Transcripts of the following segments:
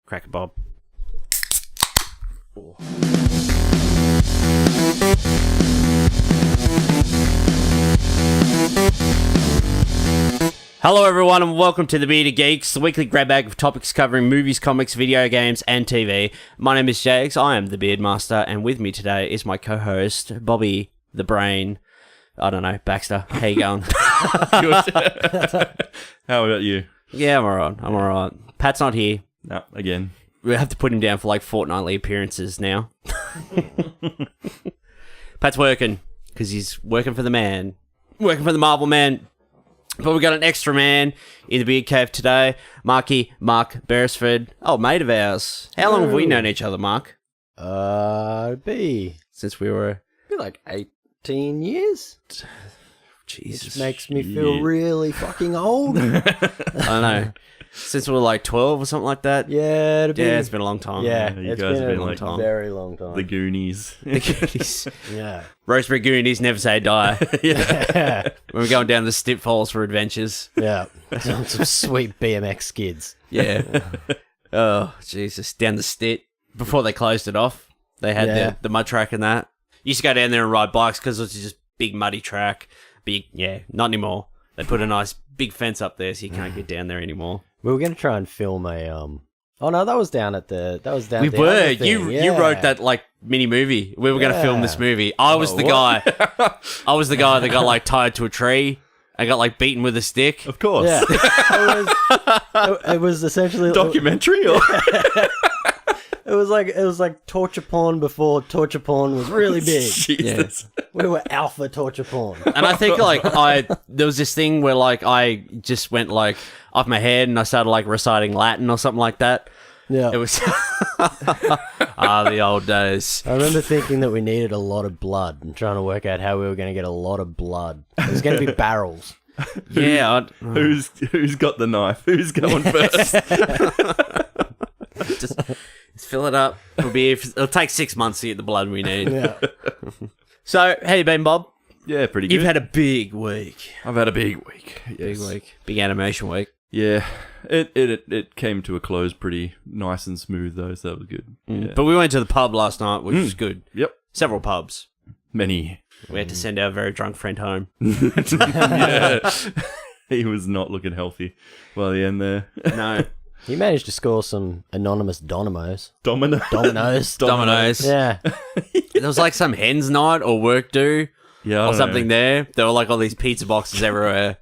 Crack it, Bob. Oh. Hello everyone and welcome to the Bearded Geeks, the weekly grab bag of topics covering movies, comics, video games and TV. My name is Jags, I am the Beard Master, and with me today is my co-host, Bobby the Brain. I don't know, Baxter. How you going? Good. How about you? Yeah, I'm alright. Pat's not here. No, again. We have to put him down for like fortnightly appearances now. Pat's working, because he's working for the man. Working for the Marvel man. But we got an extra man in the Beard Cave today. Mark Beresford. Oh, mate of ours. How long have we known each other, Mark? Since we were... like 18 years. Jesus. Which makes me feel really fucking old. I don't know. Since we were like 12 or something like that. Yeah, it's been a long time. Yeah, you it's guys been have been a like very long time. The Goonies. The Goonies. Yeah. Rosemary Goonies, never say die. Yeah. When we're going down the Stip Falls for adventures. Yeah. Some sweet BMX skids. Yeah. Oh, Jesus. Down the Stit. Before they closed it off, they had the mud track and that. You used to go down there and ride bikes because it was just big muddy track. Not anymore. They put a nice big fence up there so you can't get down there anymore. We were going to try and film a... Oh, no, that was down at the... We were. You wrote that, like, mini movie. We were going to film this movie. I was the guy. I was the guy that got, like, tied to a tree and got, like, beaten with a stick. Of course. Yeah. It was essentially... Documentary? Or? It was like torture porn before torture porn was really big. Jesus. Yeah. We were alpha torture porn. And I think, like, there was this thing where, like, I just went, like, off my head and I started, like, reciting Latin or something like that. Yeah. It was... the old days. I remember thinking that we needed a lot of blood and trying to work out how we were going to get a lot of blood. It was going to be barrels. Yeah. Who's got the knife? Who's going first? Just fill it up. It'll take 6 months to get the blood we need. Yeah. So, how you been, Bob? Yeah, pretty good. You've had a big week. I've had a big week. Yes. Big week. Big animation week. Yeah. It came to a close pretty nice and smooth, though, so that was good. Yeah. But we went to the pub last night, which was good. Yep. Several pubs. Many. We had to send our very drunk friend home. Yeah. He was not looking healthy by the end there. No. You managed to score some anonymous Dominoes. Dominoes. Yeah. There was like some hen's night or work do or something there. There were like all these pizza boxes everywhere.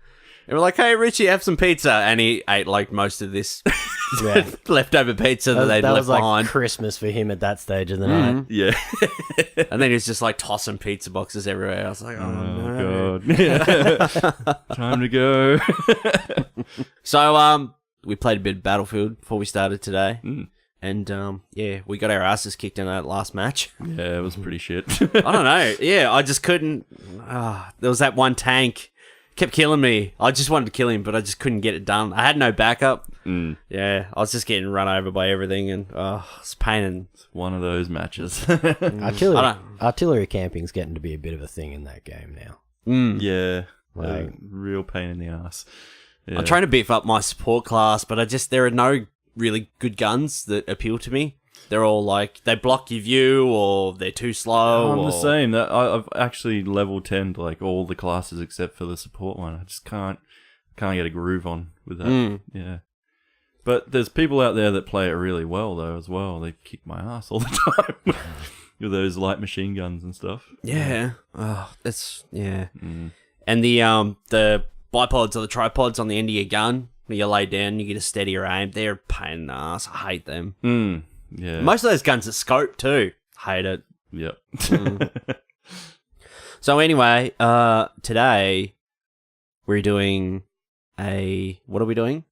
And we're like, hey, Richie, have some pizza. And he ate like most of this leftover pizza that they'd left was like behind. Christmas for him at that stage of the night. Yeah. And then he was just like tossing pizza boxes everywhere. I was like, oh no. God. Yeah. Time to go. So, we played a bit of Battlefield before we started today. And, we got our asses kicked in that last match. Yeah, it was pretty shit. I don't know. Yeah, I just couldn't... there was that one tank. Kept killing me. I just wanted to kill him, but I just couldn't get it done. I had no backup. Yeah, I was just getting run over by everything, and it's pain. It's one of those matches. Artillery camping's getting to be a bit of a thing in that game now. Yeah, Like, real pain in the ass. Yeah. I'm trying to beef up my support class, but there are no really good guns that appeal to me. They're all like, they block your view, or they're too slow. I'm the same. I've actually level 10'd like all the classes except for the support one. I just can't get a groove on with that. Yeah. But there's people out there that play it really well though as well. They kick my ass all the time with those light machine guns and stuff. Yeah. Oh, that's And the bipods or the tripods on the end of your gun, where you lay down and you get a steadier aim, they're a pain in the ass. I hate them. Yeah. Most of those guns are scope too. Hate it. Yep. So anyway, today we're doing what are we doing?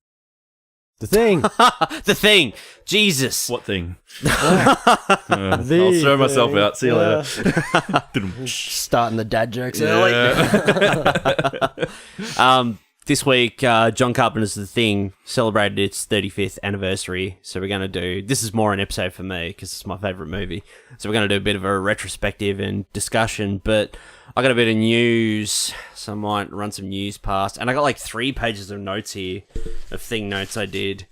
the thing. The Thing. Jesus. What thing? I'll throw myself out. See you later. Starting the dad jokes early. This week, John Carpenter's The Thing celebrated its 35th anniversary, so we're going to this is more an episode for me, because it's my favourite movie, so we're going to do a bit of a retrospective and discussion, but I got a bit of news, so I might run some news past, and I got like 3 pages of notes here, of Thing notes I did,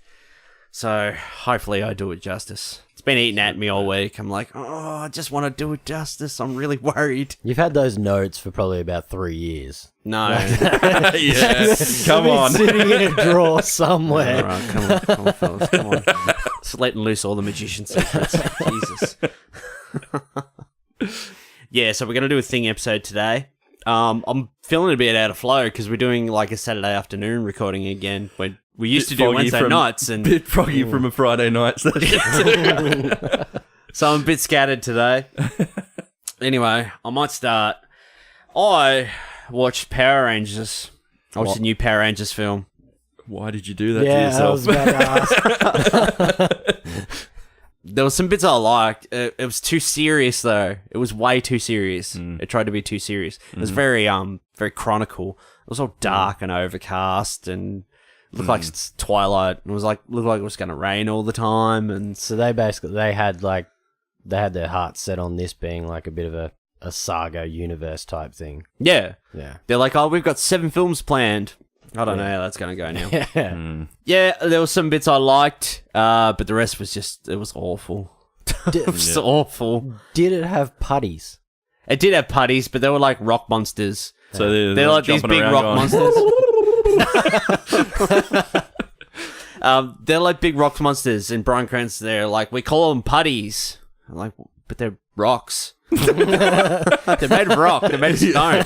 So hopefully I do it justice. It's been eating at me all week. I'm like, oh, I just want to do it justice. I'm really worried. You've had those notes for probably about 3 years. No. Yeah. Come They've been on. sitting in a drawer somewhere. All right, come on, fellas, come on. Just letting loose all the magician secrets. Jesus. Yeah, so we're going to do a thing episode today. I'm feeling a bit out of flow because we're doing like a Saturday afternoon recording again. We used to do Wednesday nights, and Bit froggy from a Friday night session. so I'm a bit scattered today. Anyway, I might start. I watched Power Rangers. I watched the new Power Rangers film. Why did you do that to Yeah, I yourself? was about to ask. There was some bits I liked. It was too serious though. It was way too serious. It tried to be too serious. It was very chronicle. It was all dark and overcast and looked like it's twilight. It was looked like it was going to rain all the time. And So they had their hearts set on this being like a bit of a saga universe type thing. yeah, Yeah. they're like, oh, we've got 7 films planned. I don't know how that's going to go now. Yeah. Yeah, there was some bits I liked, but the rest was it was awful. It was awful. Did it have putties? It did have putties, but they were like rock monsters. So They're like these jumping big around rock going, monsters. They're like big rock monsters, and Bryan Cranston, they're like, we call them putties. I'm like, but they're rocks. They're made of rock. They're made of stone.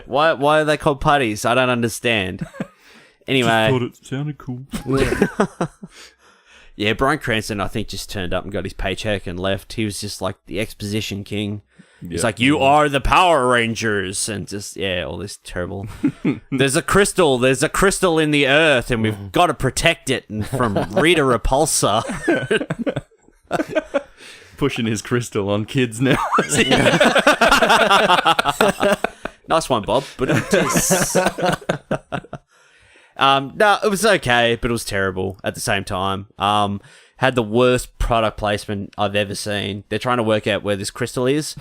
Why are they called putties? I don't understand. Anyway, thought it sounded cool. yeah, Bryan Cranston, I think, just turned up and got his paycheck and left. He was just like the exposition king. He's like, you are the Power Rangers, and just all this terrible. There's a crystal in the earth, and we've got to protect it from Rita Repulsa. Pushing his crystal on kids now. Nice one, Bob. But no, it was okay, but it was terrible at the same time. Had the worst product placement I've ever seen. They're trying to work out where this crystal is,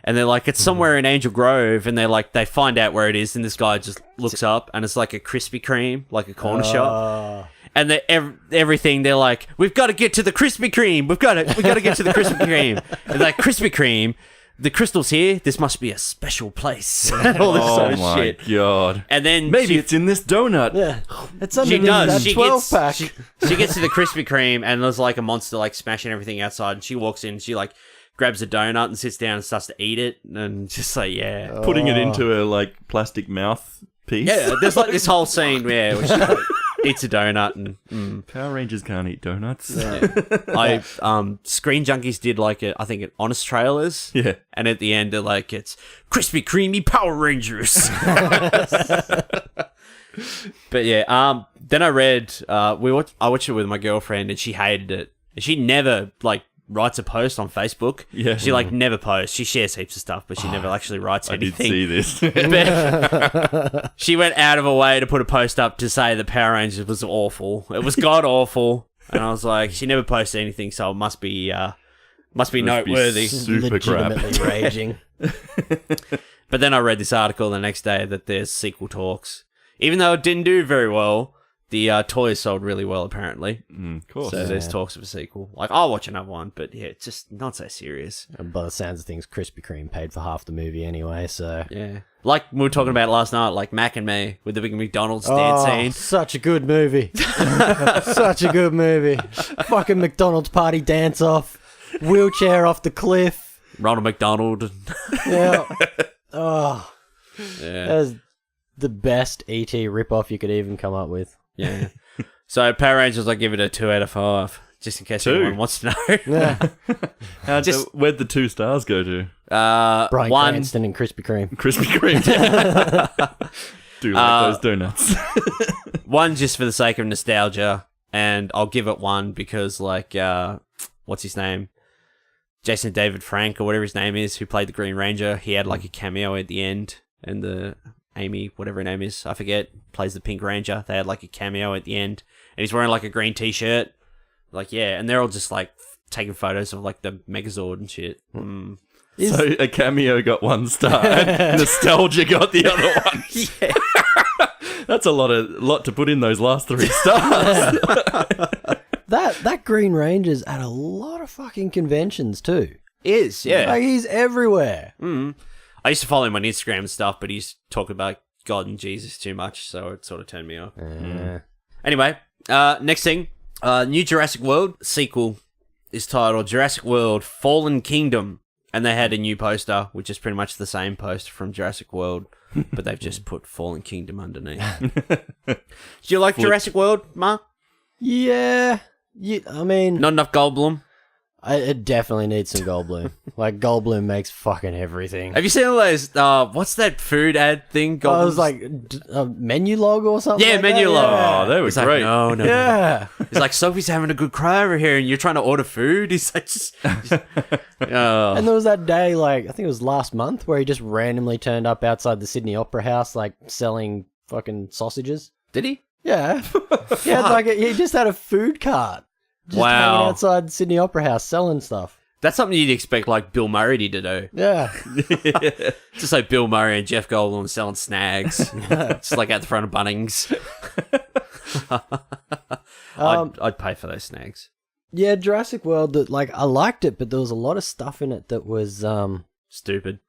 and they're like, it's somewhere in Angel Grove, and they find out where it is, and this guy just looks up, and it's like a Krispy Kreme, like a corner shop. And everything, they're like, we've got to get to the Krispy Kreme. We've got to get to the Krispy Kreme. And like, Krispy Kreme, the crystal's here. This must be a special place. All this sort of my shit. God. And then Maybe it's in this donut. Yeah. It's she underneath does. that She 12-pack. she gets to the Krispy Kreme, and there's like a monster like smashing everything outside. And she walks in, and she like grabs a donut and sits down and starts to eat it, and just like Putting it into a like plastic mouth piece. yeah. There's like this whole scene where she like, eats a donut and. Power Rangers can't eat donuts. Screen Junkies did like I think an honest trailers. Yeah. And at the end they're like, it's Krispy Kreme Power Rangers. But yeah, then I read I watched it with my girlfriend, and she hated it. And she never like writes a post on Facebook. Yeah. She like never posts. She shares heaps of stuff, but she never actually writes I did anything. see this. But she went out of her way to put a post up to say the Power Rangers was awful. It was god awful. And I was like, she never posted anything, so it must be noteworthy. Super crap. Legitimately raging. But then I read this article the next day that there's sequel talks. Even though it didn't do very well, the toys sold really well, apparently. Of course. So there's talks of a sequel. Like, I'll watch another one, but yeah, it's just not so serious. And by the sounds of things, Krispy Kreme paid for half the movie anyway, so... Yeah. Like we were talking about last night, like Mac and Me, with the big McDonald's dance scene. Such a good movie. Such a good movie. Fucking McDonald's party dance off. Wheelchair off the cliff. Ronald McDonald. Yeah. Oh, Yeah. that was the best E.T. ripoff you could even come up with. Yeah. So Power Rangers, I give it a 2 out of 5, just in case 2? anyone wants to know. Yeah. Where'd the 2 stars go to? Bryan One, Cranston and Krispy Kreme. Krispy Kreme. Do like those donuts. one just for the sake of nostalgia, and I'll give it 1 because, like, what's his name? Jason David Frank, or whatever his name is, who played the Green Ranger, he had, like, a cameo at the end, and the Amy, whatever her name is, I forget, plays the Pink Ranger. They had, like, a cameo at the end, and he's wearing, like, a green t-shirt. Like, yeah, and they're all just, like, taking photos of, like, the Megazord and shit. So a cameo got 1 star, and nostalgia got the other 1. Yeah. That's a lot to put in those last 3 stars. That Green Ranger's at a lot of fucking conventions too. Is, yeah. Like, he's everywhere. I used to follow him on Instagram and stuff, but he's talking about God and Jesus too much, so it sort of turned me off. Anyway, next thing, new Jurassic World sequel is titled Jurassic World Fallen Kingdom, and they had a new poster, which is pretty much the same poster from Jurassic World, but they've just put Fallen Kingdom underneath. Do you like Jurassic World, Mark? Yeah. I mean... Not enough Goldblum? It definitely needs some Goldblum. Like, Goldblum makes fucking everything. Have you seen all those, what's that food ad thing? It was like a menu log or something. Yeah, like menu that? log. Yeah. Oh, they were He's great. like, no. Yeah. He's like, Sophie's having a good cry over here, and you're trying to order food. He's like, And there was that day, like, I think it was last month, where he just randomly turned up outside the Sydney Opera House, like, selling fucking sausages. Did he? Yeah. He just had a food cart. Just hanging outside the Sydney Opera House selling stuff. That's something you'd expect, like, Bill Murray to do. Yeah. Just like Bill Murray and Jeff Goldblum selling snags. Just like at the front of Bunnings. I'd pay for those snags. Yeah, Jurassic World, like, I liked it, but there was a lot of stuff in it that was, Stupid.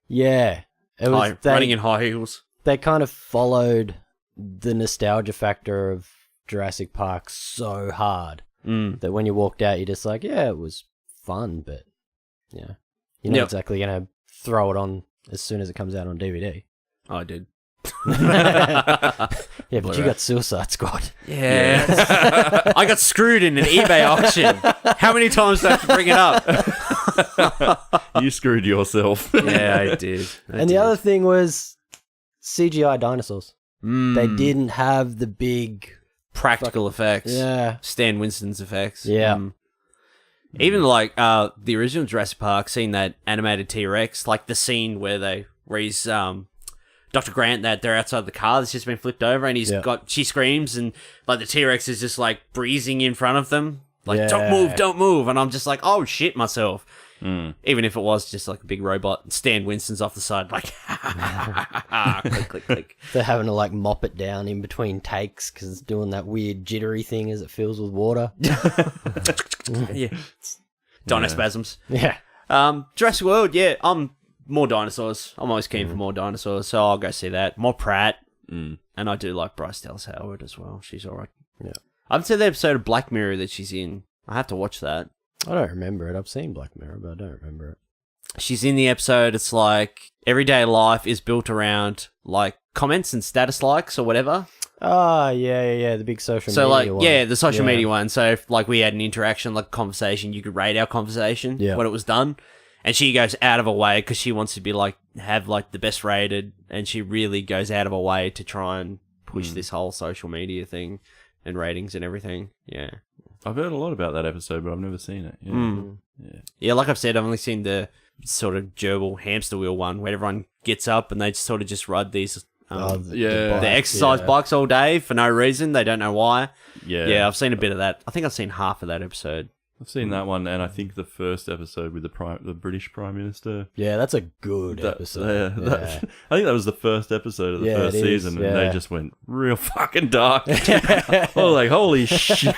yeah. It was running in high heels. They kind of followed the nostalgia factor of Jurassic Park so hard that when you walked out, you're just like, yeah, it was fun, but yeah, you're not exactly going to throw it on as soon as it comes out on DVD. I did. Yeah, but you got Suicide Squad. Yeah. I got screwed in an eBay auction. How many times do I have to bring it up? You screwed yourself. Yeah, I did. The other thing was CGI dinosaurs. They didn't have the big... practical effects. Yeah. Stan Winston's effects. Yeah. Even like the original Jurassic Park, seeing that animated T-Rex, like the scene where he's Dr. Grant, that they're outside the car that's just been flipped over, and she screams, and like the T-Rex is just like breezing in front of them, like don't move, and I'm just like, oh shit myself. Even if it was just like a big robot, Stan Winston's off the side, like click, click, click. They're having to like mop it down in between takes because it's doing that weird jittery thing as it fills with water. Yeah, dinospasms. Yeah. Jurassic World, yeah, I'm more dinosaurs. I'm always keen for more dinosaurs, so I'll go see that. More Pratt, and I do like Bryce Dallas Howard as well. She's alright. Yeah. I've seen the episode of Black Mirror that she's in. I have to watch that. I don't remember it. I've seen Black Mirror, but I don't remember it. She's in the episode. It's like everyday life is built around like comments and status likes or whatever. Ah, yeah. The big social media like, one. yeah, the social media one. So if like we had an interaction, like a conversation, you could rate our conversation when it was done. And she goes out of her way because she wants to be like, have like the best rated. And she really goes out of her way to try and push this whole social media thing and ratings and everything. Yeah. I've heard a lot about that episode, but I've never seen it. Yeah, like I've said, I've only seen the sort of gerbil hamster wheel one where everyone gets up and they sort of just ride these the exercise bikes all day for no reason. They don't know why. Yeah, I've seen a bit of that. I think I've seen half of that episode. I've seen that one, and I think the first episode with the British Prime Minister. Yeah, that's a good episode. I think that was the first episode of the first season, and they just went real fucking dark. I was like, holy shit.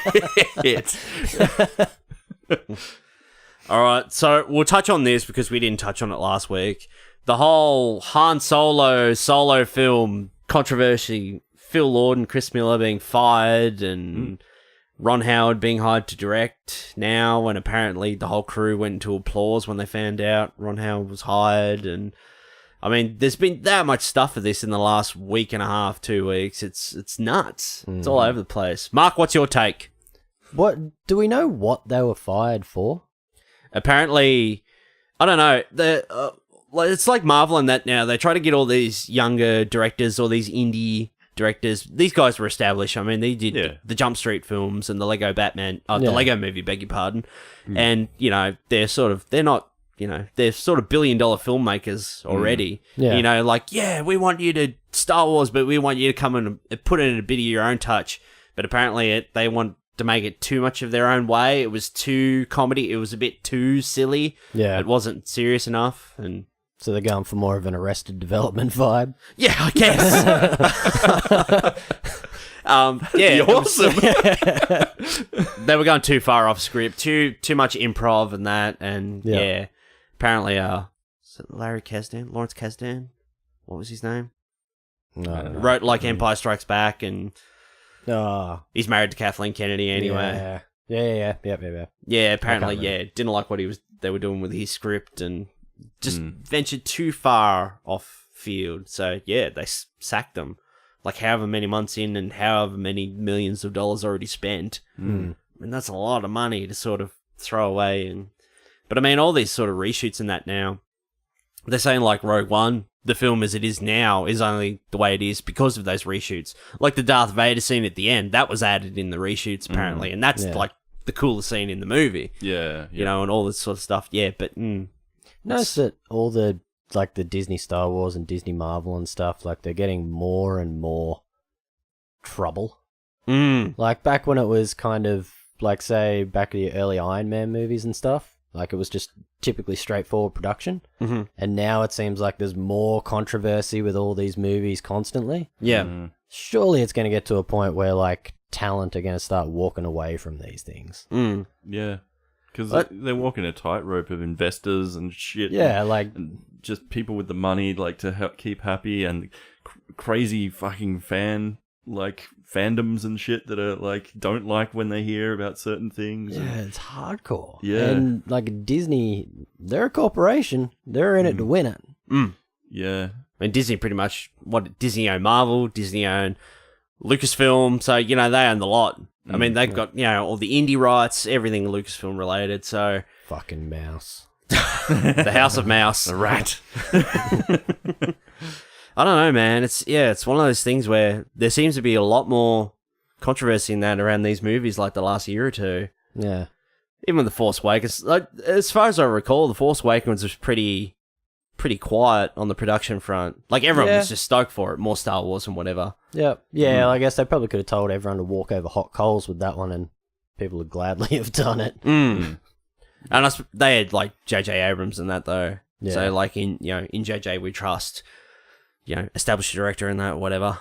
All right, so we'll touch on this because we didn't touch on it last week. The whole Han Solo film controversy, Phil Lord and Chris Miller being fired, and Ron Howard being hired to direct now, and apparently the whole crew went into applause when they found out Ron Howard was hired. And I mean, there's been that much stuff for this in the last week and a half, 2 weeks. It's nuts. It's all over the place. Mark, what's your take? What do we know what they were fired for? Apparently, I don't know. It's like Marvel and that now. They try to get all these younger directors or these indie directors. These guys were established. I mean, they did the Jump Street films and the Lego Batman, the Lego movie, beg your pardon. And, you know, they're sort of billion-dollar filmmakers already. Yeah. You know, like, we want you to Star Wars, but we want you to come and put in a bit of your own touch. But apparently they want to make it too much of their own way. It was too comedy. It was a bit too silly. Yeah. It wasn't serious enough. And so they're going for more of an Arrested Development vibe. yeah, I guess. Yeah, awesome. They were going too far off script, too much improv and that, and Yeah. apparently, is it Lawrence Kasdan? What was his name? No, I don't know. Wrote like Empire Strikes Back, and Oh, he's married to Kathleen Kennedy anyway. Yeah. Yeah, apparently, I can't didn't like what they were doing with his script, and just ventured too far off field. So yeah, they sacked them. Like however many months in, and however many millions of dollars already spent. Mm. I mean, that's a lot of money to sort of throw away. But I mean, all these sort of reshoots and that now, they're saying like Rogue One, the film as it is now, is only the way it is because of those reshoots. Like the Darth Vader scene at the end, that was added in the reshoots apparently, and that's like the coolest scene in the movie. Yeah. You know, and all this sort of stuff. Yeah, but Notice that all the like the Disney Star Wars and Disney Marvel and stuff, like they're getting more and more trouble. Like back when it was kind of like, say, back in the early Iron Man movies and stuff, like it was just typically straightforward production. And now it seems like there's more controversy with all these movies constantly. Yeah. Surely it's going to get to a point where like talent are going to start walking away from these things. Yeah. Because they're walking a tightrope of investors and shit. Yeah, like... And just people with the money, like, to help keep happy, and crazy fucking fandoms and shit that are, like, don't like when they hear about certain things. Yeah, it's hardcore. Yeah. And, like, Disney, they're a corporation. They're in it to win it. Yeah. I mean, Disney pretty much, Disney own Marvel, Disney own Lucasfilm, so, you know, they own the lot. I mean, they've got, you know, all the indie rights, everything Lucasfilm related, so... Fucking mouse. The House of Mouse. A rat. I don't know, man. It's one of those things where there seems to be a lot more controversy in that around these movies, like the last year or two. Yeah. Even The Force Awakens, like, as far as I recall, The Force Awakens was pretty quiet on the production front. Like, everyone was just stoked for it, more Star Wars and whatever. Yep. Yeah, I guess they probably could have told everyone to walk over hot coals with that one, and people would gladly have done it. And they had, like, J.J. Abrams and that, though. Yeah. So, like, in J.J. we trust, you know, established director and that, whatever.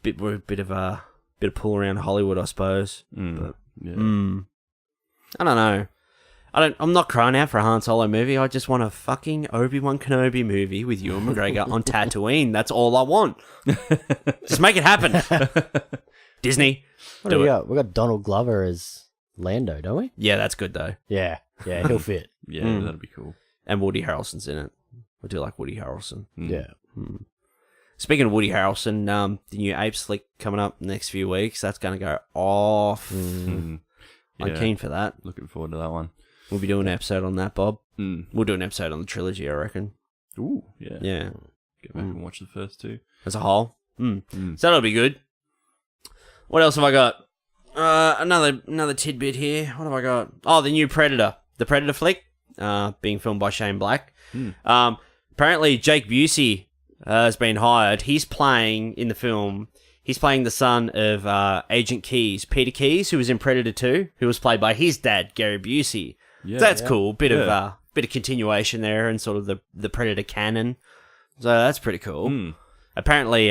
Bit of pull around Hollywood, I suppose. But, Yeah. I don't know. I'm not crying out for a Han Solo movie. I just want a fucking Obi-Wan Kenobi movie with Ewan McGregor on Tatooine. That's all I want. Just make it happen. Disney. What do we got? We got Donald Glover as Lando, don't we? Yeah, that's good though. Yeah, he'll fit. Yeah, that'd be cool. And Woody Harrelson's in it. I do like Woody Harrelson. Yeah. Speaking of Woody Harrelson, the new Ape flick coming up next few weeks. That's going to go off. I'm keen for that. Looking forward to that one. We'll be doing an episode on that, Bob. We'll do an episode on the trilogy, I reckon. Ooh, yeah. Yeah. Get back and watch the first two. As a whole. So that'll be good. What else have I got? Another tidbit here. What have I got? Oh, the new Predator. The Predator flick, being filmed by Shane Black. Apparently, Jake Busey has been hired. He's playing, in the film, he's playing the son of Agent Keyes, Peter Keyes, who was in Predator 2, who was played by his dad, Gary Busey. Yeah, so that's cool. Bit of continuation there and sort of the Predator canon. So that's pretty cool. Apparently,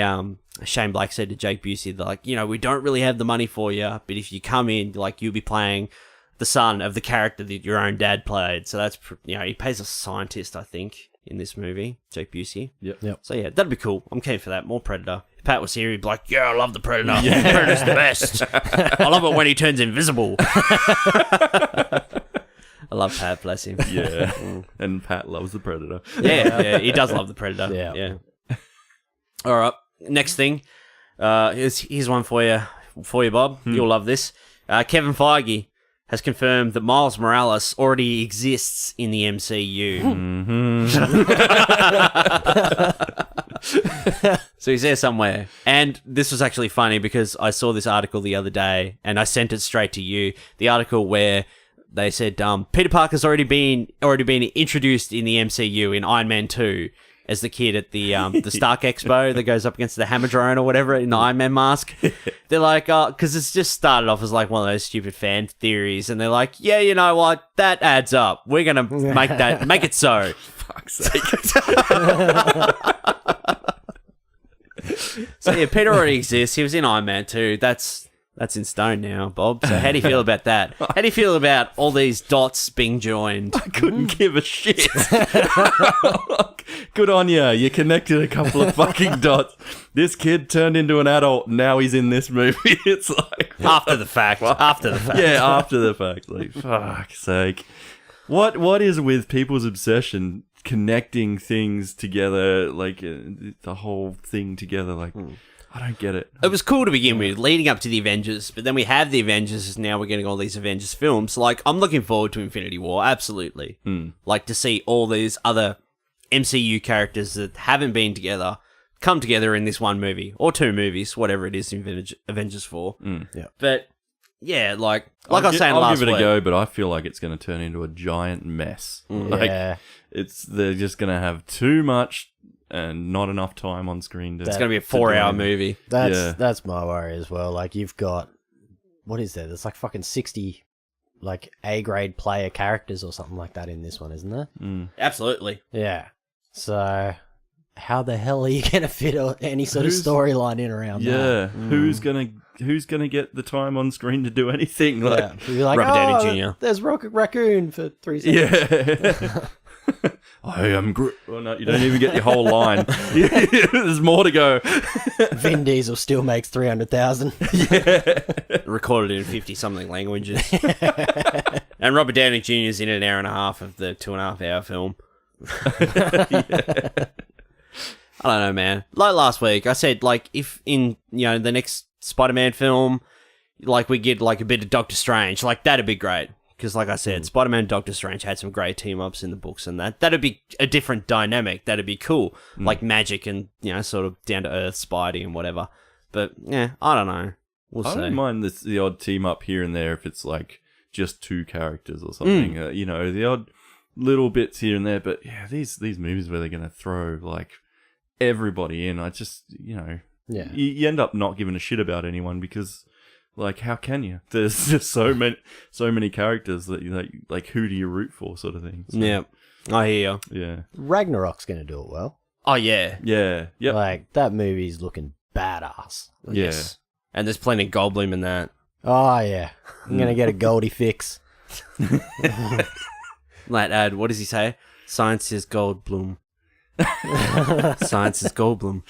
Shane Black said to Jake Busey, like, you know, we don't really have the money for you, but if you come in, like, you'll be playing the son of the character that your own dad played. So that's, you know, he plays a scientist, I think, in this movie, Jake Busey. Yep. So yeah, that'd be cool. I'm keen for that. More Predator. If Pat was here, he'd be like, yeah, I love the Predator. Predator's the best. I love it when he turns invisible. I love Pat, bless him. Yeah. And Pat loves the Predator. Yeah, he does love the Predator. Yeah. All right, next thing. Here's one for you, Bob. You'll love this. Kevin Feige has confirmed that Miles Morales already exists in the MCU. So he's there somewhere. And this was actually funny because I saw this article the other day and I sent it straight to you. The article where they said Peter Parker's already been introduced in the MCU in Iron Man 2 as the kid at the Stark Expo that goes up against the Hamadrone or whatever in the Iron Man mask. They're like, because it's just started off as like one of those stupid fan theories, and they're like, yeah, you know what, that adds up. We're gonna make it so. Fuck's sake. So yeah, Peter already exists. He was in Iron Man 2. That's in stone now, Bob. So how do you feel about that? How do you feel about all these dots being joined? I couldn't give a shit. Good on you. You connected a couple of fucking dots. This kid turned into an adult. Now he's in this movie. It's like After the fact. After the fact. yeah, after the fact. Like fuck's sake. What is with people's obsession connecting things together, like the whole thing together? Like I don't get it. It was cool to begin with, leading up to the Avengers, but then we have the Avengers, and now we're getting all these Avengers films. Like, I'm looking forward to Infinity War, absolutely. Like, to see all these other MCU characters that haven't been together come together in this one movie, or two movies, whatever it is Avengers for. Yeah. But, yeah, like I was saying last week. I'll give it a go, but I feel like it's going to turn into a giant mess. Like, Yeah. they're just going to have too much and not enough time on screen. It's going to be a 4-hour movie. That's my worry as well. Like, you've got, what is there? There's like fucking 60 like A-grade player characters or something like that in this one, isn't there? Absolutely. Yeah. So how the hell are you going to fit any sort of storyline in around that? Yeah. Who's gonna get the time on screen to do anything? Like, Yeah. You'd be like, Robert Downey Jr. There's Rocket Raccoon for 3 seconds. yeah. I am Well, no, you don't even get your whole line. There's more to go. Vin Diesel still makes 300,000. Recorded in 50-something languages. And Robert Downey Jr. is in an hour and a half of the 2.5-hour film. I don't know, man. Like last week, I said, like, if in, the next Spider-Man film, like, we get, like, a bit of Doctor Strange, like, that'd be great. Because, like I said, Spider-Man and Doctor Strange had some great team-ups in the books, and that'd be a different dynamic. That'd be cool. Like magic and, sort of down-to-earth Spidey and whatever. But, yeah, I don't know. We'll see. I don't mind the odd team-up here and there if it's, like, just two characters or something. The odd little bits here and there. But, yeah, these movies where they're going to throw, like, everybody in, I just, Yeah. you end up not giving a shit about anyone because... Like, how can you? There's just so many characters that you like. Who do you root for, sort of thing? So, Yeah, I hear you. Yeah. Ragnarok's going to do it well. Oh, yeah. Yeah. Yep. Like, that movie's looking badass. Yes. And there's plenty of Goldblum in that. Oh, yeah. I'm going to get a Goldie fix. Like, what does he say? Science is Goldblum. Science is Goldblum.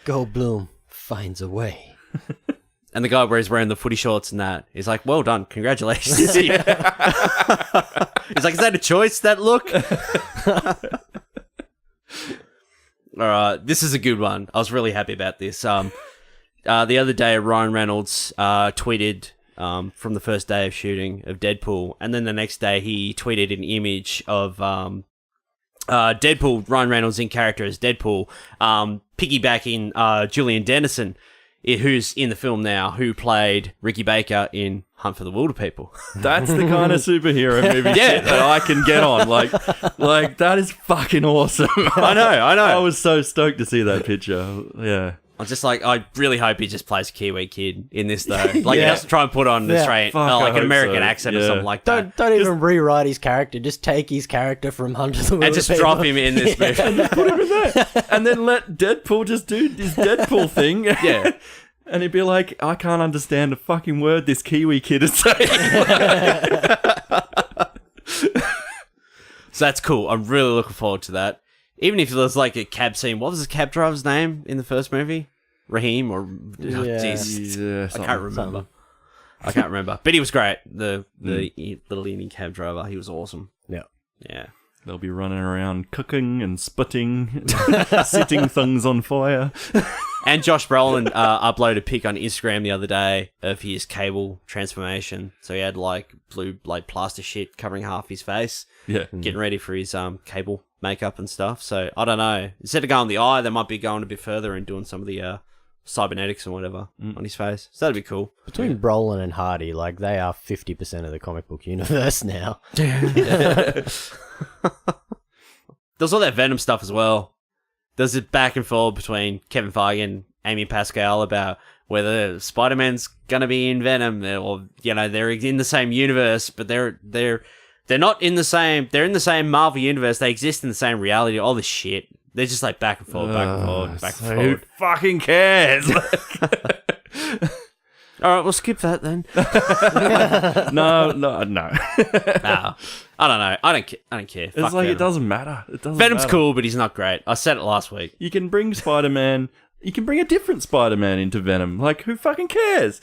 Goldblum finds a way. And the guy where he's wearing the footy shorts and that, he's like, well done, congratulations. He's like, is that a choice, that look? Alright, this is a good one. I was really happy about this. The other day, Ryan Reynolds tweeted from the first day of shooting of Deadpool, and then the next day he tweeted an image of Deadpool, Ryan Reynolds in character as Deadpool, piggybacking Julian Dennison, who's in the film now, who played Ricky Baker in Hunt for the Wilder People. That's the kind of superhero movie shit that I can get on. Like that is fucking awesome. I know. I was so stoked to see that picture. Yeah. I'm just like, I really hope he just plays a Kiwi kid in this, though. Like, he doesn't try and put on an Australian, like an American accent or something like that. Don't even rewrite his character. Just take his character from Hunt for the Wilder And just People. drop him in this movie. And just put him in there. And then let Deadpool just do his Deadpool thing. Yeah. And he'd be like, I can't understand a fucking word this Kiwi kid is saying. So that's cool. I'm really looking forward to that. Even if there's like a cab scene. What was the cab driver's name in the first movie? Raheem or... Jesus. Yeah, I can't remember. I can't remember. But he was great. The little Indian cab driver. He was awesome. Yeah. Yeah. They'll be running around cooking and spitting, setting things on fire. And Josh Brolin uploaded a pic on Instagram the other day of his cable transformation. So he had like blue like plaster shit covering half his face. Yeah. Getting ready for his cable makeup and stuff. So I don't know. Instead of going the eye, they might be going a bit further and doing some of the cybernetics or whatever on his face. So that'd be cool. Between Brolin and Hardy, like, they are 50% of the comic book universe now. There's all that Venom stuff as well. There's a back and forth between Kevin Feige and Amy Pascal about whether Spider-Man's gonna be in Venom or, they're in the same universe, but they're not in the same. They're in the same Marvel universe. They exist in the same reality. All this shit. They're just like back and forth, back and forth, back and Who forth. fucking cares? All right, we'll skip that then. No. No, I don't know. I don't care. It's Fuck like Venom. it doesn't matter. It doesn't Venom's matter. cool, but he's not great. I said it last week. You can bring Spider-Man. You can bring a different Spider-Man into Venom. Like, who fucking cares?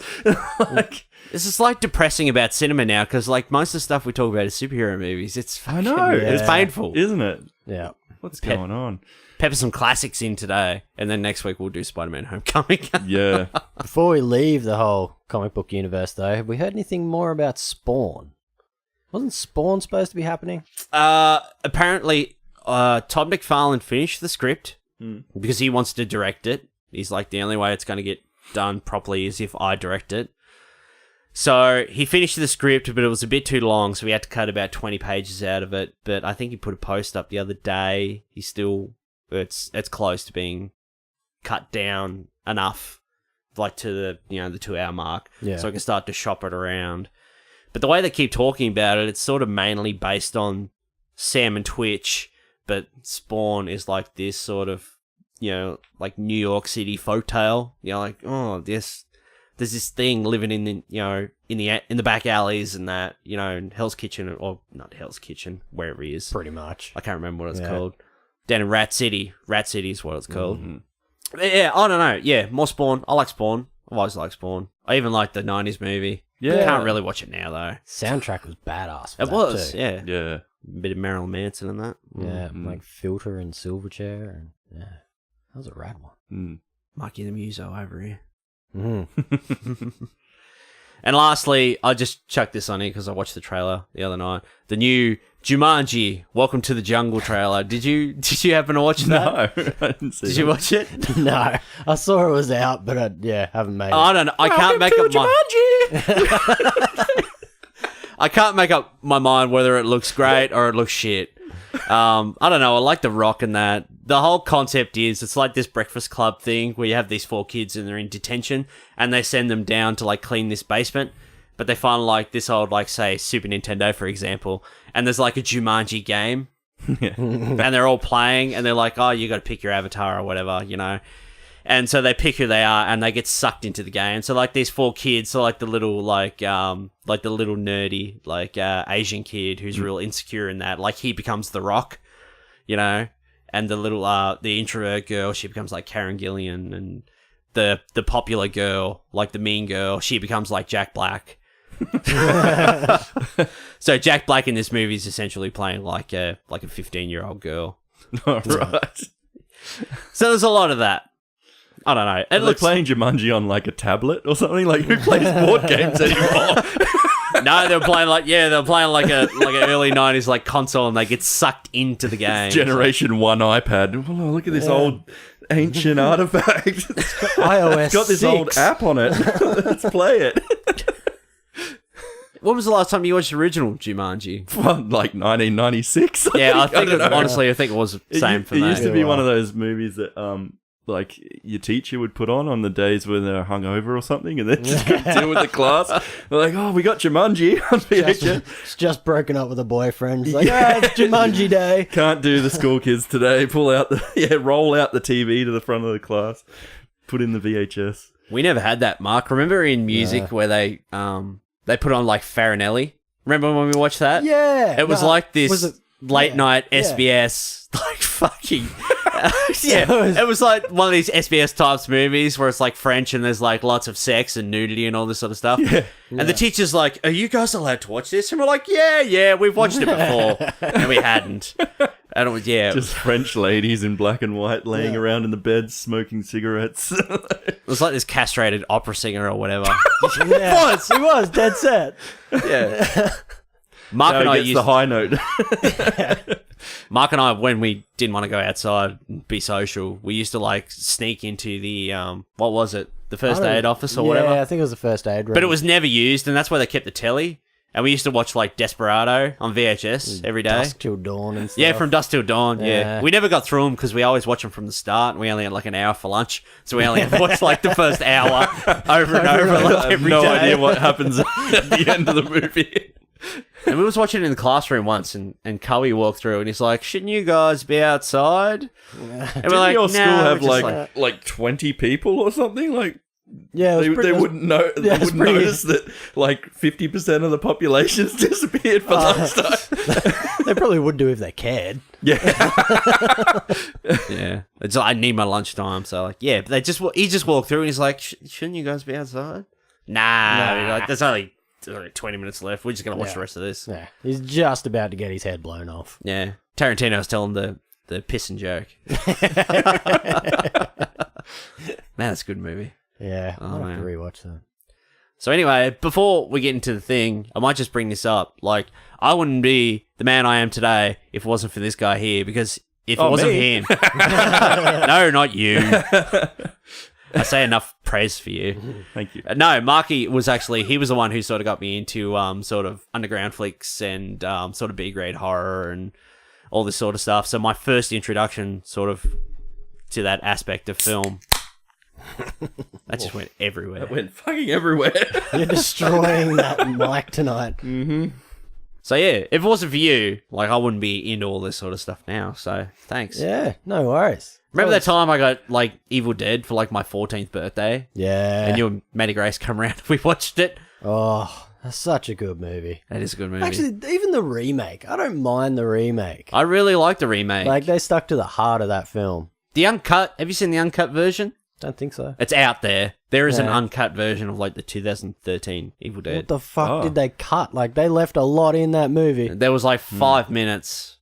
Like, This is like depressing about cinema now because like most of the stuff we talk about is superhero movies. It's I fucking, know. it's Yeah. painful. isn't it? Yeah. What's going on? Pepper some classics in today, and then next week we'll do Spider-Man: Homecoming. Yeah. Before we leave the whole comic book universe, though, have we heard anything more about Spawn? Wasn't Spawn supposed to be happening? Apparently, Todd McFarlane finished the script because he wants to direct it. He's like, the only way it's going to get done properly is if I direct it. So he finished the script, but it was a bit too long, so we had to cut about 20 pages out of it. But I think he put a post up the other day. It's close to being cut down enough, like to the 2-hour mark, so I can start to shop it around. But the way they keep talking about it, it's sort of mainly based on Sam and Twitch, but Spawn is like this sort of, like New York City folktale. Like, oh, there's this thing living in the, in the back alleys and that, in Hell's Kitchen, or not Hell's Kitchen, wherever he is. Pretty much. I can't remember what it's called. Down in Rat City. Rat City is what it's called. Mm-hmm. Yeah, I don't know. Yeah, more Spawn. I like Spawn. I've always liked Spawn. I even like the 90s movie. Yeah. Can't really watch it now, though. Soundtrack was badass. For It that was, too. yeah. Yeah. Bit of Marilyn Manson and that. Yeah, like Filter and Silverchair. And, yeah, that was a rad one. Mm. Mikey the Muso over here. Mm-hmm. And lastly, I just chucked this on here because I watched the trailer the other night. The new Jumanji, Welcome to the Jungle trailer. Did you happen to watch that? No, I didn't see Did you watch it? No, I saw it was out, but I haven't made it. I don't know. I can't make up I can't make up my mind whether it looks great or it looks shit. I don't know. I like The Rock and that. The whole concept is it's like this Breakfast Club thing where you have these 4 kids and they're in detention and they send them down to like clean this basement. But they find like this old, like say Super Nintendo, for example, and there's like a Jumanji game and they're all playing and they're like, oh, you got to pick your avatar or whatever, And so they pick who they are and they get sucked into the game. So like these 4 kids, so like the little the little nerdy Asian kid who's real insecure in that, like he becomes The Rock, and the little the introvert girl, she becomes like Karen Gillian, and the popular girl, like the mean girl, she becomes like Jack Black. So Jack Black in this movie is essentially playing like a 15-year-old girl. All right. So there's a lot of that. I don't know. Are they playing Jumanji on like a tablet or something? Like, who plays board games anymore? No, they're playing like an early 90s like console, and they get sucked into the game. Generation 1 iPad. Oh, look at this old ancient artifact. iOS It's got this 6. old app on it. Let's play it. When was the last time you watched the original Jumanji? Like 1996. Yeah, I think don't know. honestly, I think it was the same for It me. used to be one of those movies that like your teacher would put on the days when they're hungover or something, and then just couldn't deal with the class. They're like, "Oh, we got Jumanji on VHS." It's just broken up with a boyfriend. It's like, it's Jumanji day. Can't do the school kids today. Roll out the TV to the front of the class. Put in the VHS. We never had that, Mark. Remember in music where they put on like Farinelli? Remember when we watched that? Yeah. It was like this Was it- late night SBS, like fucking. It was like one of these SBS types movies where it's like French and there's like lots of sex and nudity and all this sort of stuff. Yeah. And the teacher's like, "Are you guys allowed to watch this?" And we're like, "Yeah, we've watched it before," and we hadn't. And it was Just French ladies in black and white laying around in the bed smoking cigarettes. It was like this castrated opera singer or whatever. Yeah. He was dead set. Yeah. Mark Now and he I gets used the high note. Mark and I, when we didn't want to go outside and be social, we used to like sneak into the what was it, the first aid office or whatever. Yeah, I think it was the first aid room. But it was never used, and that's where they kept the telly. And we used to watch like Desperado on VHS every day. Dusk till dawn and stuff. Yeah, from dusk till dawn. Yeah, Yeah. we never got through them because we always watch them from the start, and we only had like an hour for lunch, so we only watched like the first hour over and over, I like have every no day. idea what happens at the end of the movie. And we was watching it in the classroom once, and Cowie walked through, and he's like, "Shouldn't you guys be outside?" And Didn't your school have like 20 people or something? Like, Yeah, they wouldn't know. They wouldn't notice that like 50% of the population's disappeared for lunchtime. They probably would do if they cared. Yeah, Yeah, it's like, I need my lunchtime, so like, yeah. But he just walked through, and he's like, "Shouldn't you guys be outside?" Nah. Like, there's only 20 minutes left. We're just gonna watch the rest of this. Yeah, he's just about to get his head blown off. Yeah, Tarantino's telling the pissing joke. Man, that's a good movie. Yeah, Oh, I'll have man. to rewatch that. So anyway, before we get into the thing, I might just bring this up. Like, I wouldn't be the man I am today if it wasn't for this guy here, because if it wasn't me? for him... No, not you. I say enough praise for you. thank you. No, Marky was actually... He was the one who sort of got me into sort of underground flicks and sort of B-grade horror and all this sort of stuff. So my first introduction sort of to that aspect of film... That just went everywhere. That went fucking everywhere. You're destroying that mic tonight. So yeah, if it wasn't for you, like, I wouldn't be into all this sort of stuff now. So thanks. Yeah, no worries. Remember that time I got like Evil Dead for like my 14th birthday, Yeah. and you and Matty Grace come around. We watched it. Oh, that's such a good movie. That is a good movie. Actually, even the remake. I don't mind the remake. I really like the remake. Like, they stuck to the heart of that film. The uncut. Have you seen the uncut version? Don't think so. It's out there. There is an Yeah. uncut version of like the 2013 Evil Dead. What the fuck did they cut? Like, they left a lot in that movie. There was like 5 minutes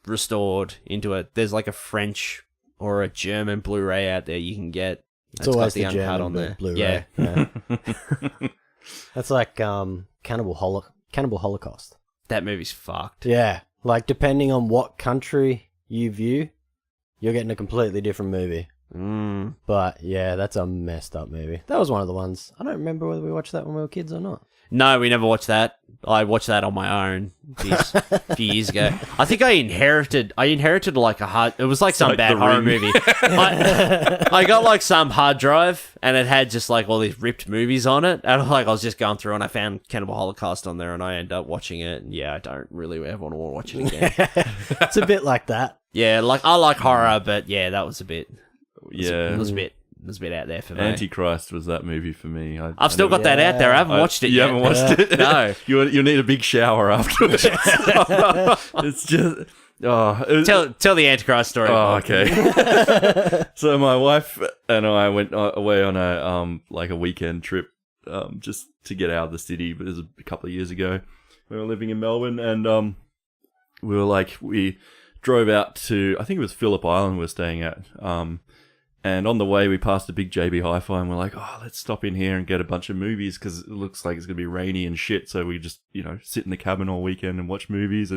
restored into it. There's like a French or a German Blu-ray out there you can get. It's always got the uncut German on there. Blu-ray. Yeah. That's like Cannibal Holocaust. That movie's fucked. Yeah. Like, depending on what country you view, you're getting a completely different movie. But yeah, that's a messed up movie. That was one of the ones. I don't remember whether we watched that when we were kids or not. No, we never watched that. I watched that on my own a few years ago. I think I inherited like a hard... It was like some like bad The horror Ring. movie. I got like some hard drive, and it had just like all these ripped movies on it. And like I was just going through, and I found Cannibal Holocaust on there, and I ended up watching it. And yeah, I don't really ever want to watch it again. It's a bit like that. Yeah, like I like horror, but yeah, that was a bit... Yeah. It was a bit out there for me. Antichrist was that movie for me. I've still got that out there. I haven't watched it You yet. haven't watched it? No. You need a big shower afterwards. It's just... Tell the Antichrist story. Oh, okay. So my wife and I went away on a weekend trip just to get out of the city. But it was a couple of years ago. We were living in Melbourne, and we drove out to, I think it was Phillip Island we were staying at. And on the way, we passed a big JB Hi-Fi, and we're like, oh, let's stop in here and get a bunch of movies because it looks like it's going to be rainy and shit. So we just, sit in the cabin all weekend and watch movies.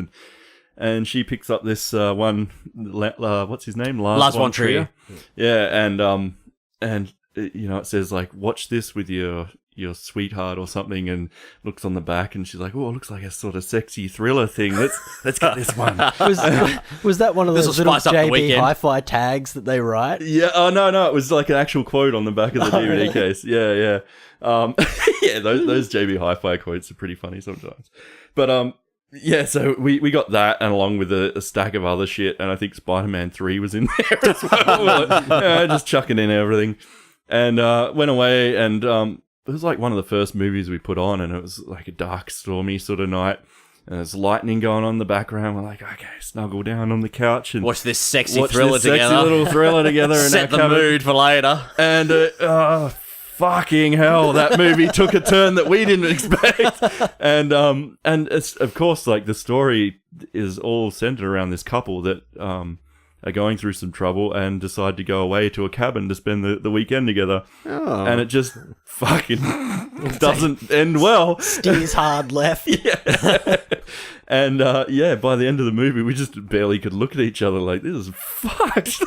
And she picks up this one, what's his name? Lars von Trier. Yeah, and it says, like, watch this with your sweetheart or something, and looks on the back, and she's like, oh, it looks like a sort of sexy thriller thing. Let's get this one. Was that one of those little spice up the JB weekend. Hi-Fi tags that they write? Yeah. Oh no, it was like an actual quote on the back of the DVD really? case. Yeah. Yeah. Those JB Hi-Fi quotes are pretty funny sometimes. But yeah. So we got that, and along with a stack of other shit, and I think Spider-Man 3 was in there as well. We're like, just chucking in everything, and went away, and it was like one of the first movies we put on, and it was like a dark, stormy sort of night, and there's lightning going on in the background. We're like, okay, snuggle down on the couch and Watch this sexy watch thriller this sexy together. little thriller together. Set the mood for later. And fucking hell, that movie took a turn that we didn't expect. And it's, of course, like, the story is all centered around this couple that are going through some trouble and decide to go away to a cabin to spend the weekend together. Oh. And it just fucking doesn't end well. Steers hard left. Yeah. And by the end of the movie, we just barely could look at each other like, this is fucked.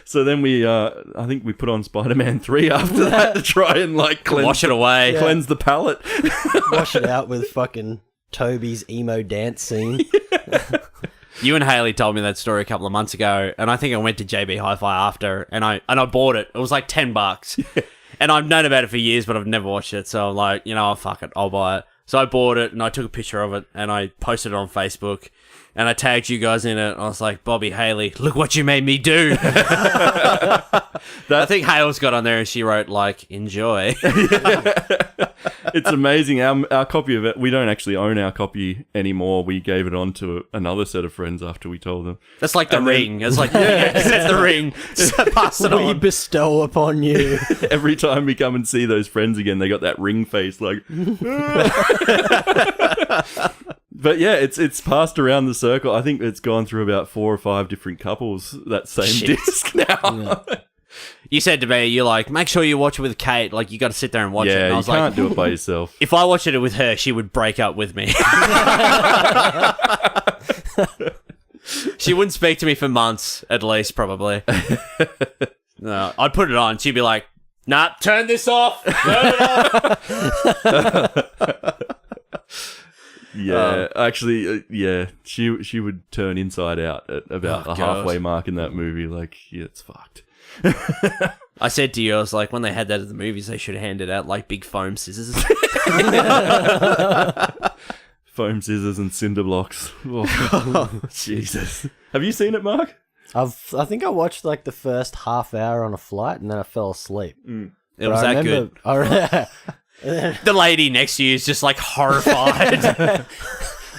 So then I think we put on Spider-Man 3 after that to try and like Wash it away. cleanse the palate. Wash it out with fucking Toby's emo dance scene. You and Haley told me that story a couple of months ago, and I think I went to JB Hi-Fi after, and I bought it. It was like $10. And I've known about it for years, but I've never watched it. So I'm like, fuck it, I'll buy it. So I bought it and I took a picture of it and I posted it on Facebook and I tagged you guys in it. I was like, Bobby Haley, look what you made me do. I think Hales got on there and she wrote like, enjoy. It's amazing. Our copy of it, we don't actually own our copy anymore. We gave it on to another set of friends after we told them. That's like the ring. It's like, that's the ring. So pass it We on. bestow upon you. Every time we come and see those friends again, they got that ring face like... But yeah, it's passed around the circle. I think it's gone through about 4 or 5 different couples, that same disc now. Yeah. You said to me, you're like, make sure you watch it with Kate. Like, you got to sit there and watch it. And I Yeah, you was can't like, do it by yourself. if I watched it with her, she would break up with me. She wouldn't speak to me for months, at least, probably. No, I'd put it on. She'd be like, nah, turn this off. Turn it off. Yeah, actually, yeah, she would turn inside out at about the halfway mark in that movie. Like, yeah, it's fucked. I said to you, I was like, when they had that at the movies, they should have handed out like big foam scissors. Foam scissors and cinder blocks. Oh, Jesus. Have you seen it, Mark? I think I watched like the first half hour on a flight and then I fell asleep. It was that good. The lady next to you is just like horrified.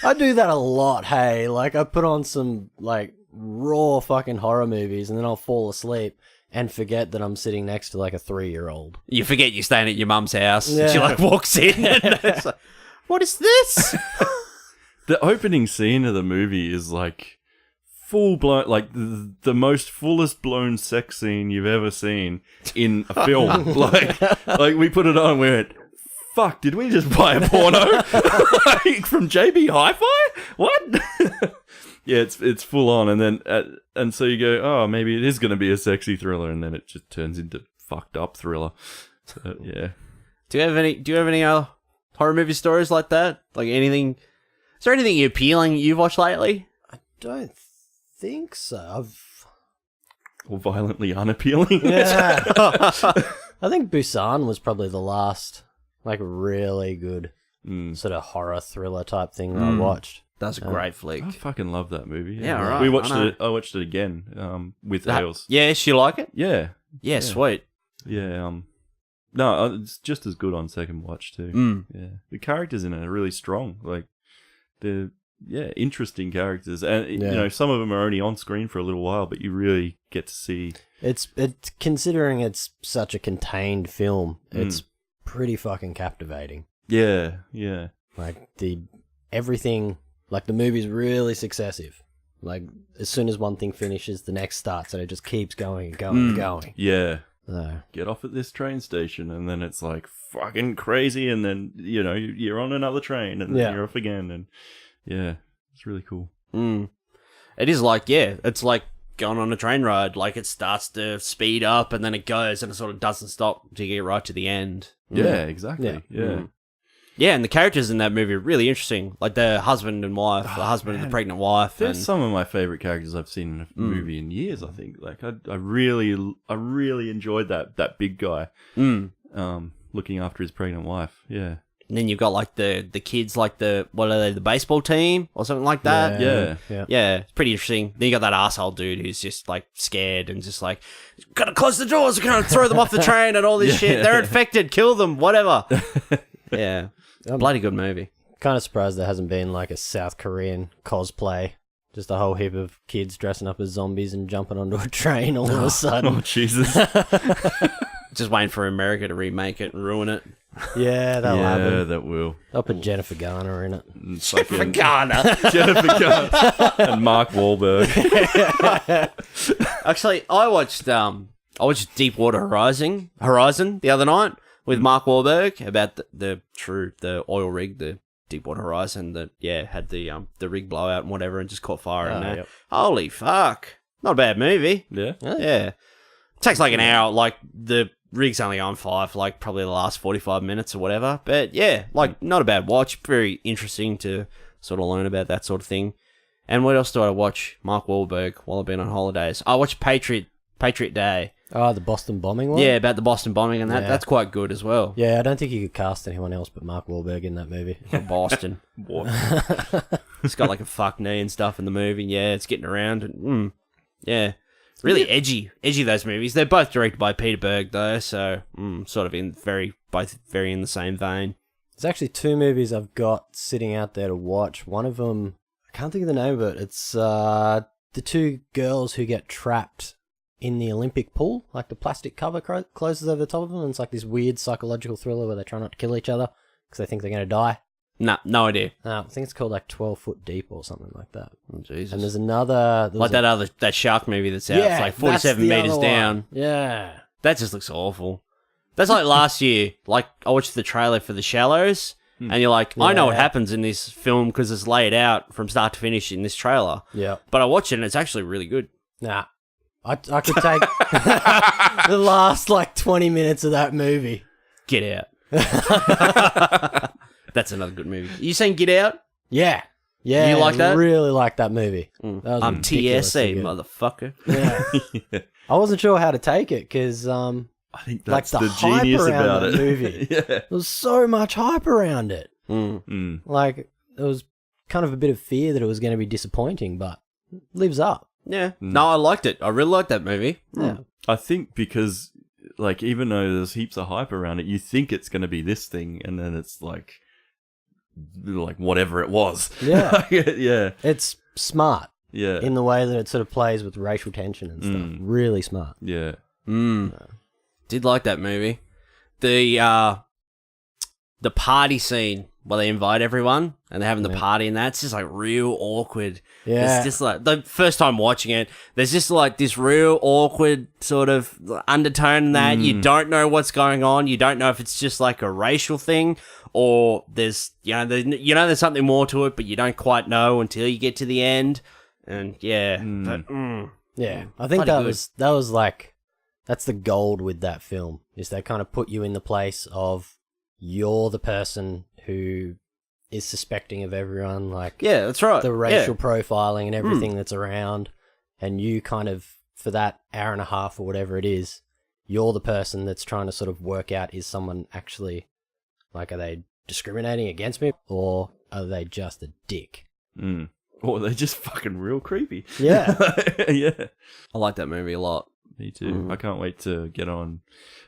I do that a lot, hey. Like, I put on some like raw fucking horror movies and then I'll fall asleep and forget that I'm sitting next to like a 3-year-old. You forget you're staying at your mum's house. Yeah. And she like walks in and it's like, what is this? The opening scene of the movie is like full blown, like the most fullest blown sex scene you've ever seen in a film. like we put it on, we went, fuck, did we just buy a porno? Like, from JB Hi-Fi? What? Yeah, it's full on, and then and so you go, oh, maybe it is going to be a sexy thriller, and then it just turns into fucked up thriller. So, yeah. Do you have any horror movie stories like that? Like anything? Is there anything appealing you've watched lately? I don't think so. Or violently unappealing. Yeah. I think Busan was probably the last like really good sort of horror thriller type thing that I watched. That's a great flick. I fucking love that movie. Yeah, right, We watched I know. it. I watched it again with Hales. Yeah, she like it? Yeah. Yeah, sweet. Yeah. No, it's just as good on second watch too. Yeah. The characters in it are really strong. Like, they're interesting characters, and you know, some of them are only on screen for a little while, but you really get to see. It's considering it's such a contained film, it's pretty fucking captivating. Yeah. Like everything, like the movie's really successive. Like as soon as one thing finishes, the next starts, and it just keeps going and going and going. Yeah. So. Get off at this train station, and then it's like fucking crazy, and then you know you're on another train, and then you're off again, and yeah, it's really cool. It is like, it's like going on a train ride. Like, it starts to speed up, and then it goes, and it sort of doesn't stop to get right to the end. Yeah, exactly. Yeah. Yeah, and the characters in that movie are really interesting. Like the husband and wife, the husband and the pregnant wife. There's and some of my favorite characters I've seen in a movie in years. I think, like, I really enjoyed that big guy, looking after his pregnant wife. Yeah. And then you've got like the kids, like the baseball team or something like that. Yeah. It's pretty interesting. Then you got that asshole dude who's just like scared and just like, gotta close the doors, gotta throw them off the train and all this shit. They're infected, kill them, whatever. Yeah. Bloody good movie. Kind of surprised there hasn't been like a South Korean cosplay. Just a whole heap of kids dressing up as zombies and jumping onto a train all of a sudden. Oh, Jesus. Just waiting for America to remake it and ruin it. Yeah, that'll happen. Yeah, that will. I'll put Jennifer Garner in it. Jennifer Garner. Jennifer Garner. And Mark Wahlberg. Actually, I watched Deepwater Horizon the other night with Mark Wahlberg about the oil rig, the Deepwater Horizon that had the rig blowout and whatever and just caught fire in there. Yep. Holy fuck. Not a bad movie. Yeah. Yeah. It takes like an hour, like the rig's only on fire for like probably the last 45 minutes or whatever. But yeah, like not a bad watch. Very interesting to sort of learn about that sort of thing. And what else do I watch? Mark Wahlberg while I've been on holidays. I watched Patriot Day. Oh, the Boston bombing one? Yeah, about the Boston bombing and that. Yeah. That's quite good as well. Yeah, I don't think you could cast anyone else but Mark Wahlberg in that movie. Boston. It's got like a fuck knee and stuff in the movie. Yeah, it's getting around. And, yeah. Really edgy. Edgy, those movies. They're both directed by Peter Berg, though, so sort of both very in the same vein. There's actually 2 movies I've got sitting out there to watch. One of them, I can't think of the name of it. It's the 2 girls who get trapped in the Olympic pool. Like the plastic cover closes over the top of them, and it's like this weird psychological thriller where they try not to kill each other because they think they're going to die. No idea. I think it's called like 12 Foot Deep or something like that. Oh, Jesus. And there's another... Like that shark movie that's out. It's like 47 meters down. Yeah. That just looks awful. That's like last year. Like, I watched the trailer for The Shallows, and you're like, I know what happens in this film because it's laid out from start to finish in this trailer. Yeah. But I watch it and it's actually really good. Nah. I could take the last like 20 minutes of that movie. Get Out. That's another good movie. You saying Get Out? Yeah. Yeah. You like that? Really like that movie. That was I'm ridiculously TSA, good. motherfucker. Yeah. I wasn't sure how to take it because I think like that's the the hype genius around about that it. movie. Yeah. There was so much hype around it. Mm. There was kind of a bit of fear that it was going to be disappointing, but it lives up. Yeah. No, I liked it. I really liked that movie. Yeah. I think because, like, even though there's heaps of hype around it, you think it's going to be this thing, and then it's like whatever it was. Yeah. Yeah. It's smart Yeah. in the way that it sort of plays with racial tension and stuff. Really smart. Yeah. Did like that movie. The party scene where they invite everyone and they're having the party and that's just like real awkward. Yeah. It's just like the first time watching it, there's just like this real awkward sort of undertone in that. You don't know what's going on. You don't know if it's just like a racial thing or there's there's something more to it, but you don't quite know until you get to the end. And yeah, Yeah, I think that was like, that's the gold with that film, is they kind of put you in the place of you're the person who is suspecting of everyone, like yeah, that's right. the racial profiling and everything that's around, and you kind of, for that hour and a half or whatever it is, you're the person that's trying to sort of work out, is someone actually, like, are they discriminating against me, or are they just a dick? Or they're just fucking real creepy. Yeah. Yeah. I like that movie a lot. Me too. I can't wait to get on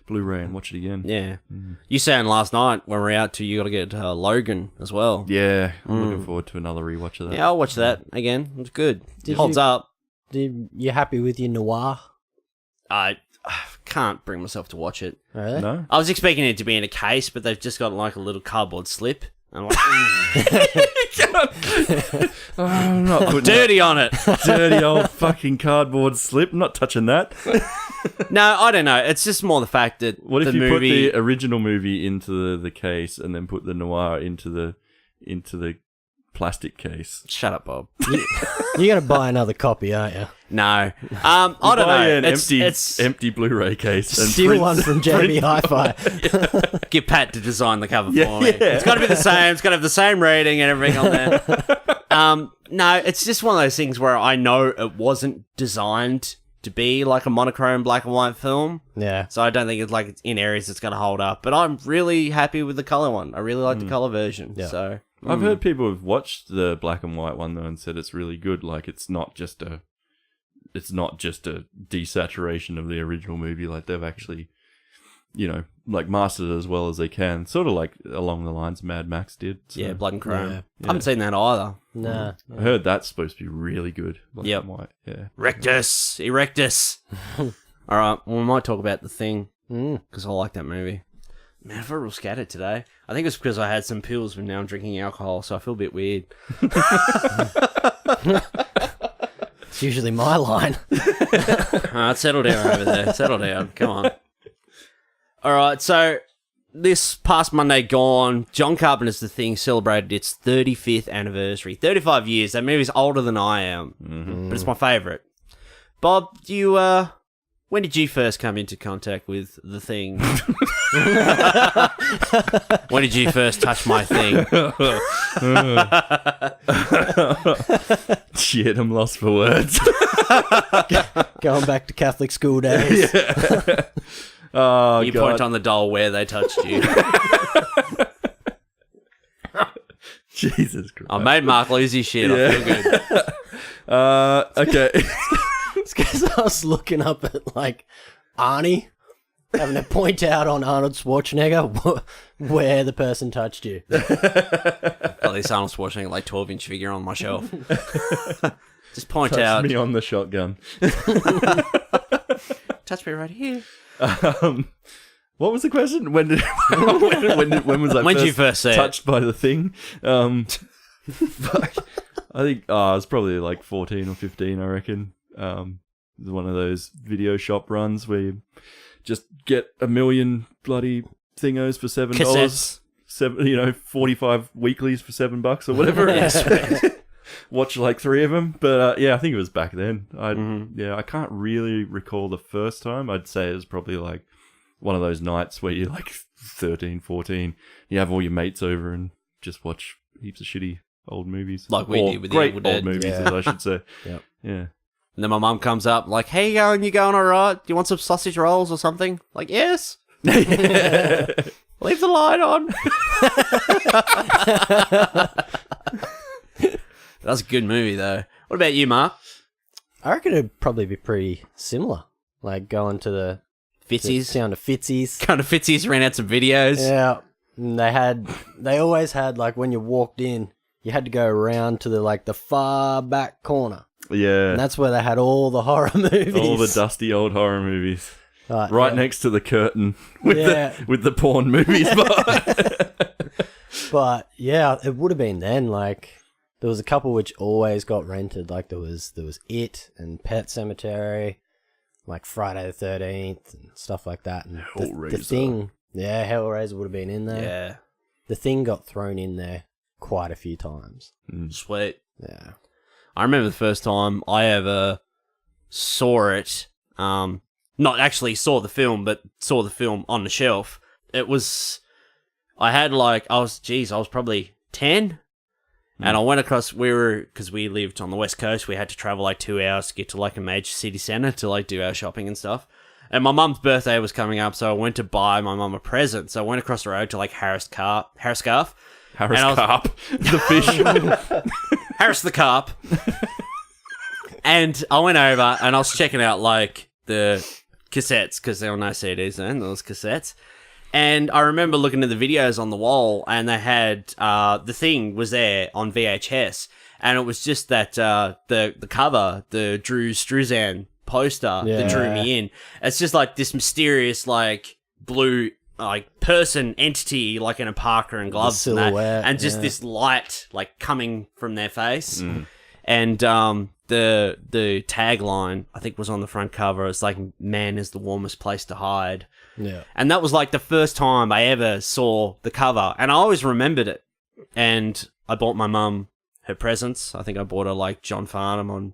Blu-ray and watch it again. Yeah. You saying last night when we were out you got to get Logan as well. Yeah. I'm looking forward to another rewatch of that. Yeah, I'll watch that again. It's good. Did It holds you- up. You happy with your noir? I can't bring myself to watch it. Really? No? I was expecting it to be in a case, but they've just got like a little cardboard slip. I'm like, I'm not putting dirty on it. dirty old fucking cardboard slip. I'm not touching that. No, I don't know. It's just more the fact that What if the you movie... put the original movie into the case and then put the noir into the plastic case? Shut up, Bob. You're going to buy another copy, aren't you? No. I don't Buy know. an empty Blu-ray case and Steal print- one from JB Hi-Fi. Get Pat to design the cover Yeah, for me. yeah. It's got to be the same. It's got to have the same rating and everything on there. No, it's just one of those things where I know it wasn't designed to be like a monochrome black and white film. Yeah. So I don't think it's like it's in areas it's going to hold up. But I'm really happy with the color one. I really like the color version. Yeah. So I've heard people have watched the black and white one though and said it's really good. Like it's not just a desaturation of the original movie. Like they've actually, like mastered it as well as they can. Sort of like along the lines Mad Max did. So. yeah, blood and chrome. Yeah. I haven't seen that either. Nah. I heard that's supposed to be really good. Black Yep. and white. Yeah. Rectus, Erectus. All right, well, we might talk about The Thing because I like that movie. Man, I feel real scattered today. I think it's because I had some pills, but now I'm drinking alcohol, so I feel a bit weird. It's usually my line. All right, settle down over there. Settle down. Come on. All right, so this past Monday gone, John Carpenter's The Thing celebrated its 35th anniversary. 35 years. That movie's older than I am, but it's my favourite. Bob, when did you first come into contact with The Thing? When did you first touch my thing? Shit, I'm lost for words. Going back to Catholic school days. Yeah. Oh, You God. point on the doll where they touched you. Jesus Christ. I made Mark lose his shit. I feel good. Okay. It's because I was looking up at, like, Arnie, having to point out on Arnold Schwarzenegger where the person touched you. Got this Arnold Schwarzenegger, like 12-inch figure on my shelf. Just point Touch out. me on the shotgun. Touch me right here. What was the question? When did when was I When did you first see it? touched by the thing? Fuck. I think I was probably like 14 or 15, I reckon. It was one of those video shop runs where you just get a million bloody thingos for $7. Cassettes. 45 weeklies for $7 or whatever it is. Watch like 3 of them. But yeah, I think it was back then. I can't really recall the first time. I'd say it was probably like one of those nights where you're like 13, 14. You have all your mates over and just watch heaps of shitty old movies. Like we Or did with the great Evil Dead. old movies, Yeah. as I should say. Yep. Yeah. And then my mum comes up like, "Hey, you going? You going all right? Do you want some sausage rolls or something?" Like, yes. Leave the light on. That's a good movie, though. What about you, Mark? I reckon it'd probably be pretty similar. Like going to the Fitzies. down to Fitzies. Kind of Fitzies ran out some videos. Yeah. And they always had, like, when you walked in, you had to go around to the far back corner. Yeah. And that's where they had all the horror movies. All the dusty old horror movies. Right Right yeah. next to the curtain with Yeah. the porn movies behind. But yeah, it would have been then. Like, there was a couple which always got rented. Like, there was It and Pet Cemetery, like Friday the 13th and stuff like that. And the Hellraiser. Thing, yeah, Hellraiser would have been in there. Yeah. The Thing got thrown in there quite a few times. Sweet. Yeah. I remember the first time I ever saw it, not actually saw the film, but saw the film on the shelf. It was, I was probably 10, and I went across, because we lived on the West Coast, we had to travel like 2 hours to get to like a major city centre to like do our shopping and stuff. And my mum's birthday was coming up, so I went to buy my mum a present. So I went across the road to like Harris Carp, Harris And Carp, the fish. Harris the Carp. And I went over and I was checking out like the cassettes, because there were no CDs then, there was cassettes. And I remember looking at the videos on the wall, and they had The Thing was there on VHS, and it was just that the cover, the Drew Struzan poster that drew me in. It's just like this mysterious like blue like person entity like in a parka and gloves and that, silhouette, and just this light like coming from their face. And the tagline I think was on the front cover. It's like, "Man is the warmest place to hide." Yeah. And that was like the first time I ever saw the cover, and I always remembered it. And I bought my mum her presents. I think I bought her like John Farnham on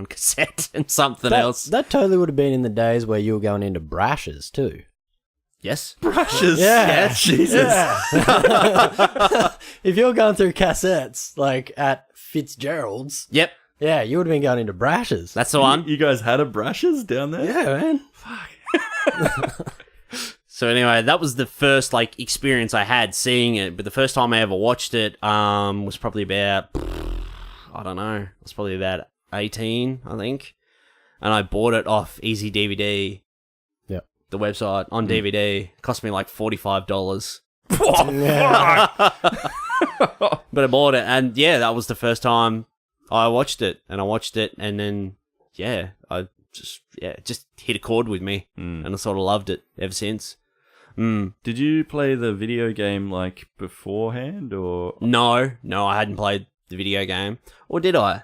cassette and something else. That totally would have been in the days where you were going into Brashes too. Yes. Brushes. Yeah. Jesus. Yeah. If you're going through cassettes like at Fitzgerald's, Yep. yeah, you would have been going into Brashes. That's the one. You guys had a brushes down there? Yeah, man. So anyway, that was the first like experience I had seeing it. But the first time I ever watched it was probably about, I don't know, it was probably about 18, I think. And I bought it off Easy DVD. Yep. The website on DVD. It cost me like $45. Yeah. But I bought it, and yeah, that was the first time I watched it. And I watched it, and then yeah, it just hit a chord with me, and I sort of loved it ever since. Did you play the video game like beforehand or? No, I hadn't played the video game, or did I?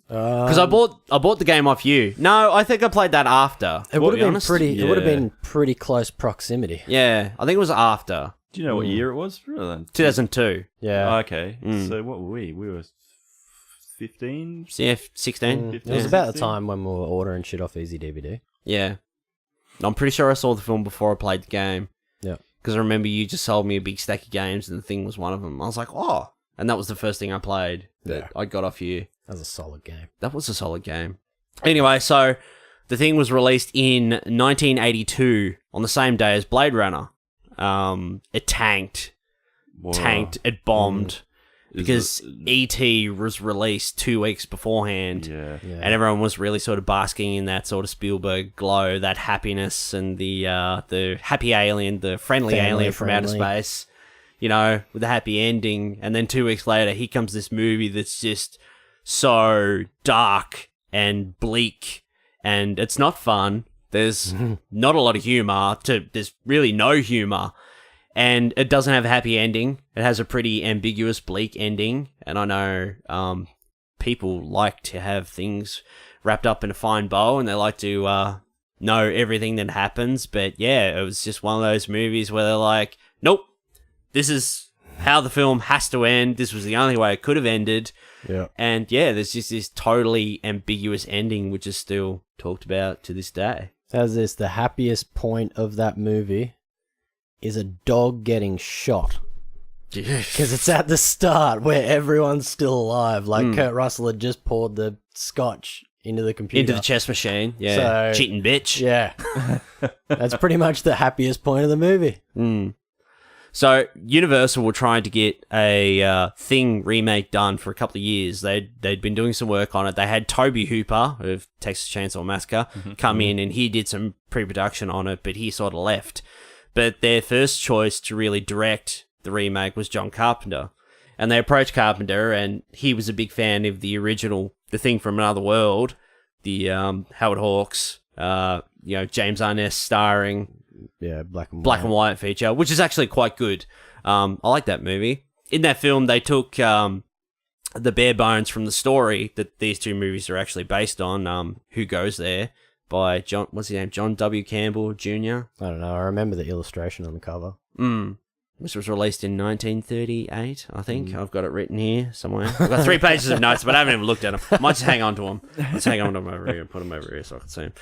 Because I bought the game off you. No, I think I played that after. It would have been honest. pretty. It would have Yeah. been pretty close proximity. Yeah, I think it was after Do you know what year it was? 2002. Yeah. Okay. So what were we? We were 15? Yeah, 16. It was about the time when we were ordering shit off Easy DVD. Yeah, I'm pretty sure I saw the film before I played the game. Yeah. Because I remember you just sold me a big stack of games, and The Thing was one of them. I was like, oh, and that was the first thing I played that I got off you. That was a solid game. That was a solid game. Anyway, so the thing was released in 1982 on the same day as Blade Runner. It tanked. It bombed. Because E.T. was released 2 weeks beforehand, and everyone was really sort of basking in that sort of Spielberg glow, that happiness, and the happy alien, the friendly alien from outer space, with the happy ending. And then 2 weeks later, here comes this movie that's just so dark and bleak, and it's not fun. There's not a lot of humor. There's really no humor. And it doesn't have a happy ending. It has a pretty ambiguous, bleak ending. And I know people like to have things wrapped up in a fine bow, and they like to know everything that happens. But yeah, it was just one of those movies where they're like, nope, this is how the film has to end. This was the only way it could have ended. Yeah. And yeah, there's just this totally ambiguous ending, which is still talked about to this day. How's this? The happiest point of that movie is a dog getting shot. Because it's at the start where everyone's still alive. Like Kurt Russell had just poured the scotch into the computer. Into the chess machine. Yeah. So, cheating bitch. Yeah. That's pretty much the happiest point of the movie. So Universal were trying to get a Thing remake done for a couple of years. They'd been doing some work on it. They had Toby Hooper of Texas Chainsaw Massacre come in, and he did some pre-production on it, but he sort of left. But their first choice to really direct the remake was John Carpenter. And they approached Carpenter, and he was a big fan of the original The Thing from Another World, the Howard Hawks, James Arness starring black and white feature, which is actually quite good. I like that movie. In that film, they took the bare bones from the story that these two movies are actually based on, Who Goes There, by John, what's his name? John W. Campbell Jr. I don't know. I remember the illustration on the cover. Which was released in 1938, I think. I've got it written here somewhere. I've got 3 pages of notes, but I haven't even looked at them. I might just hang on to them. Let's hang on to them over here and put them over here so I can see them.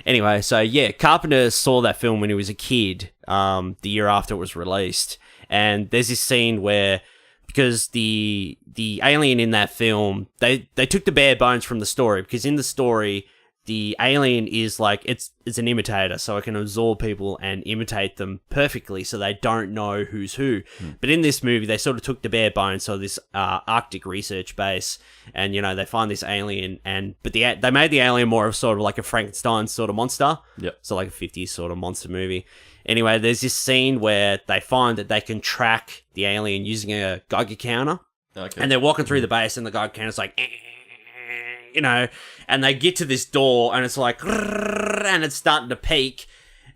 Anyway, so yeah, Carpenter saw that film when he was a kid, the year after it was released. And there's this scene where, because the alien in that film, they took the bare bones from the story, because in the story, the alien is like, it's an imitator, so it can absorb people and imitate them perfectly, so they don't know who's who. But in this movie, they sort of took the bare bones, so this Arctic research base, and they find this alien, but they made the alien more of sort of like a Frankenstein sort of monster. Yep. So like a 50s sort of monster movie. Anyway, there's this scene where they find that they can track the alien using a Geiger counter. Okay. And they're walking through the base, and the Geiger counter's like, and they get to this door, and it's like, and it's starting to peak,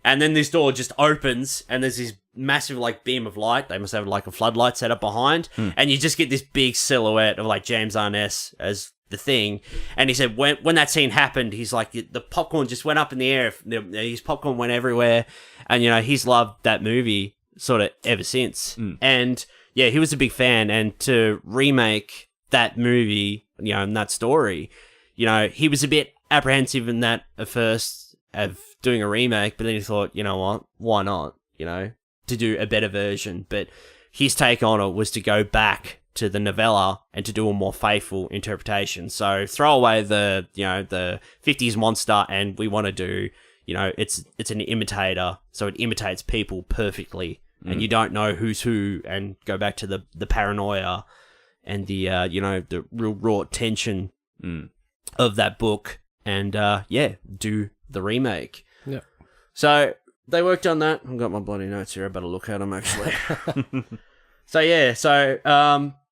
and then this door just opens, and there's this massive like beam of light. They must have like a floodlight set up behind, and you just get this big silhouette of like James Arness as the Thing. And he said when that scene happened, he's like, the popcorn just went up in the air. His popcorn went everywhere, and he's loved that movie sort of ever since. And yeah, he was a big fan, and to remake that movie, and that story, he was a bit apprehensive in that at first of doing a remake, but then he thought, what, why not, to do a better version. But his take on it was to go back to the novella and to do a more faithful interpretation. So throw away the 50s monster, and we want to do, it's an imitator, so it imitates people perfectly, and you don't know who's who, and go back to the paranoia and the the real raw tension of that book, and do the remake. Yeah. So they worked on that. I've got my bloody notes here. I better look at them actually.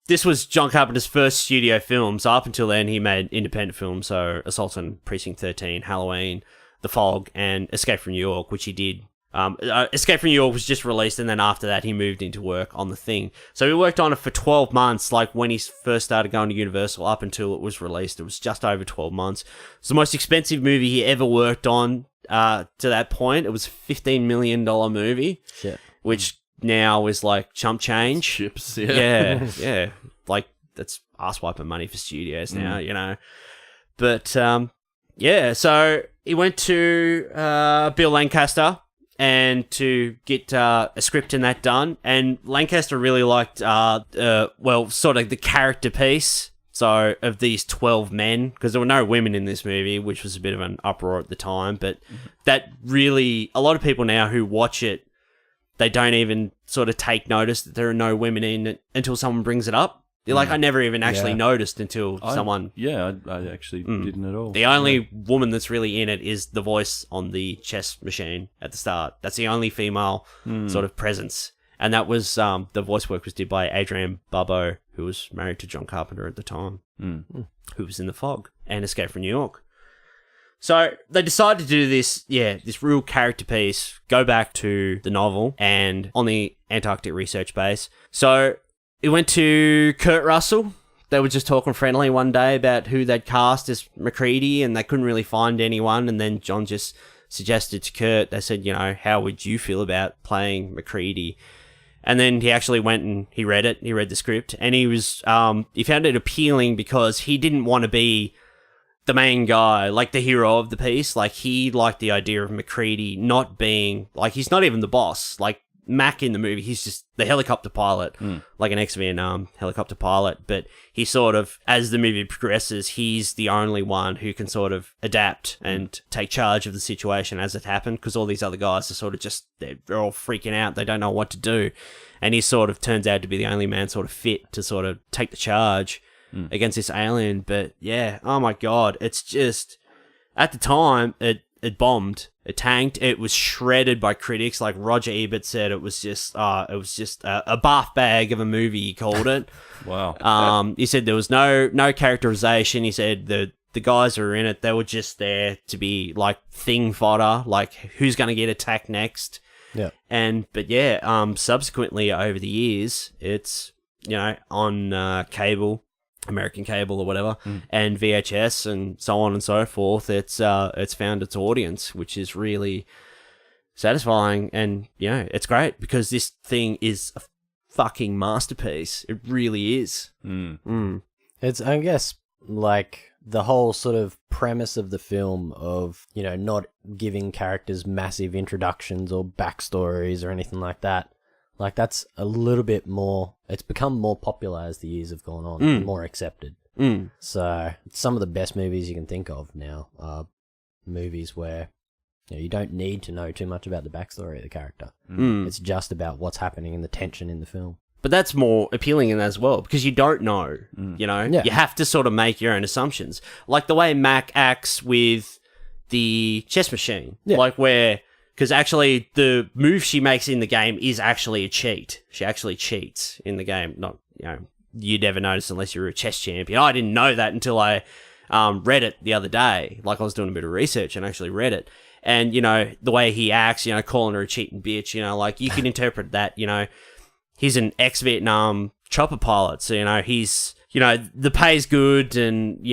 This was John Carpenter's first studio film. So up until then, he made independent films. So Assault on Precinct 13, Halloween, The Fog, and Escape from New York, which he did. Escape from New York was just released, and then after that he moved into work on The Thing. So he worked on it for 12 months, like when he first started going to Universal up until it was released. It was just over 12 months. It's the most expensive movie he ever worked on to that point. It was a $15 million movie, which now is like chump change. Chips, yeah. Like, that's ass-wiping money for studios now, But, so he went to Bill Lancaster and to get a script in that done. And Lancaster really liked, sort of the character piece So, of these 12 men, because there were no women in this movie, which was a bit of an uproar at the time, but that really, a lot of people now who watch it, they don't even sort of take notice that there are no women in it until someone brings it up. They're like, I never even actually noticed until someone... Yeah, I actually didn't at all. The only woman that's really in it is the voice on the chess machine at the start. That's the only female sort of presence. And that was, the voice work was did by Adrienne Barbeau, who was married to John Carpenter at the time, who was in The Fog and Escape from New York. So they decided to do this, this real character piece, go back to the novel and on the Antarctic research base. So it went to Kurt Russell. They were just talking friendly one day about who they'd cast as MacReady, and they couldn't really find anyone. And then John just suggested to Kurt, they said, how would you feel about playing MacReady? And then he actually went and he read it. He read the script, and he was he found it appealing because he didn't want to be the main guy, like the hero of the piece. Like, he liked the idea of MacReady not being, like, he's not even the boss. Like, Mac in the movie, he's just the helicopter pilot, like an ex-Vietnam helicopter pilot. But he sort of, as the movie progresses, he's the only one who can sort of adapt and take charge of the situation as it happened, because all these other guys are sort of just, they're all freaking out. They don't know what to do. And he sort of turns out to be the only man sort of fit to sort of take the charge against this alien. But yeah, oh my God, it's just, at the time, it bombed. It tanked. It was shredded by critics. Like Roger Ebert said, it was just a bath bag of a movie, he called it. Wow. He said there was no characterization. He said the guys who were in it, they were just there to be like thing fodder, like who's going to get attacked next. Yeah. But subsequently over the years, it's, on cable, American cable or whatever, and VHS and so on and so forth, it's found its audience, which is really satisfying. And it's great because this thing is a fucking masterpiece. It really is. It's, I guess, like the whole sort of premise of the film of, not giving characters massive introductions or backstories or anything like that. Like, that's a little bit more, it's become more popular as the years have gone on, and more accepted. So, some of the best movies you can think of now are movies where you don't need to know too much about the backstory of the character. It's just about what's happening and the tension in the film. But that's more appealing as well, because you don't know, Yeah. You have to sort of make your own assumptions. Like the way Mac acts with the chess machine, like where... Because actually, the move she makes in the game is actually a cheat. She actually cheats in the game. Not, you'd never notice unless you're a chess champion. I didn't know that until I read it the other day. Like, I was doing a bit of research and actually read it. And, the way he acts, calling her a cheating bitch, like, you can interpret that, he's an ex-Vietnam chopper pilot. So, he's, the pay's good and,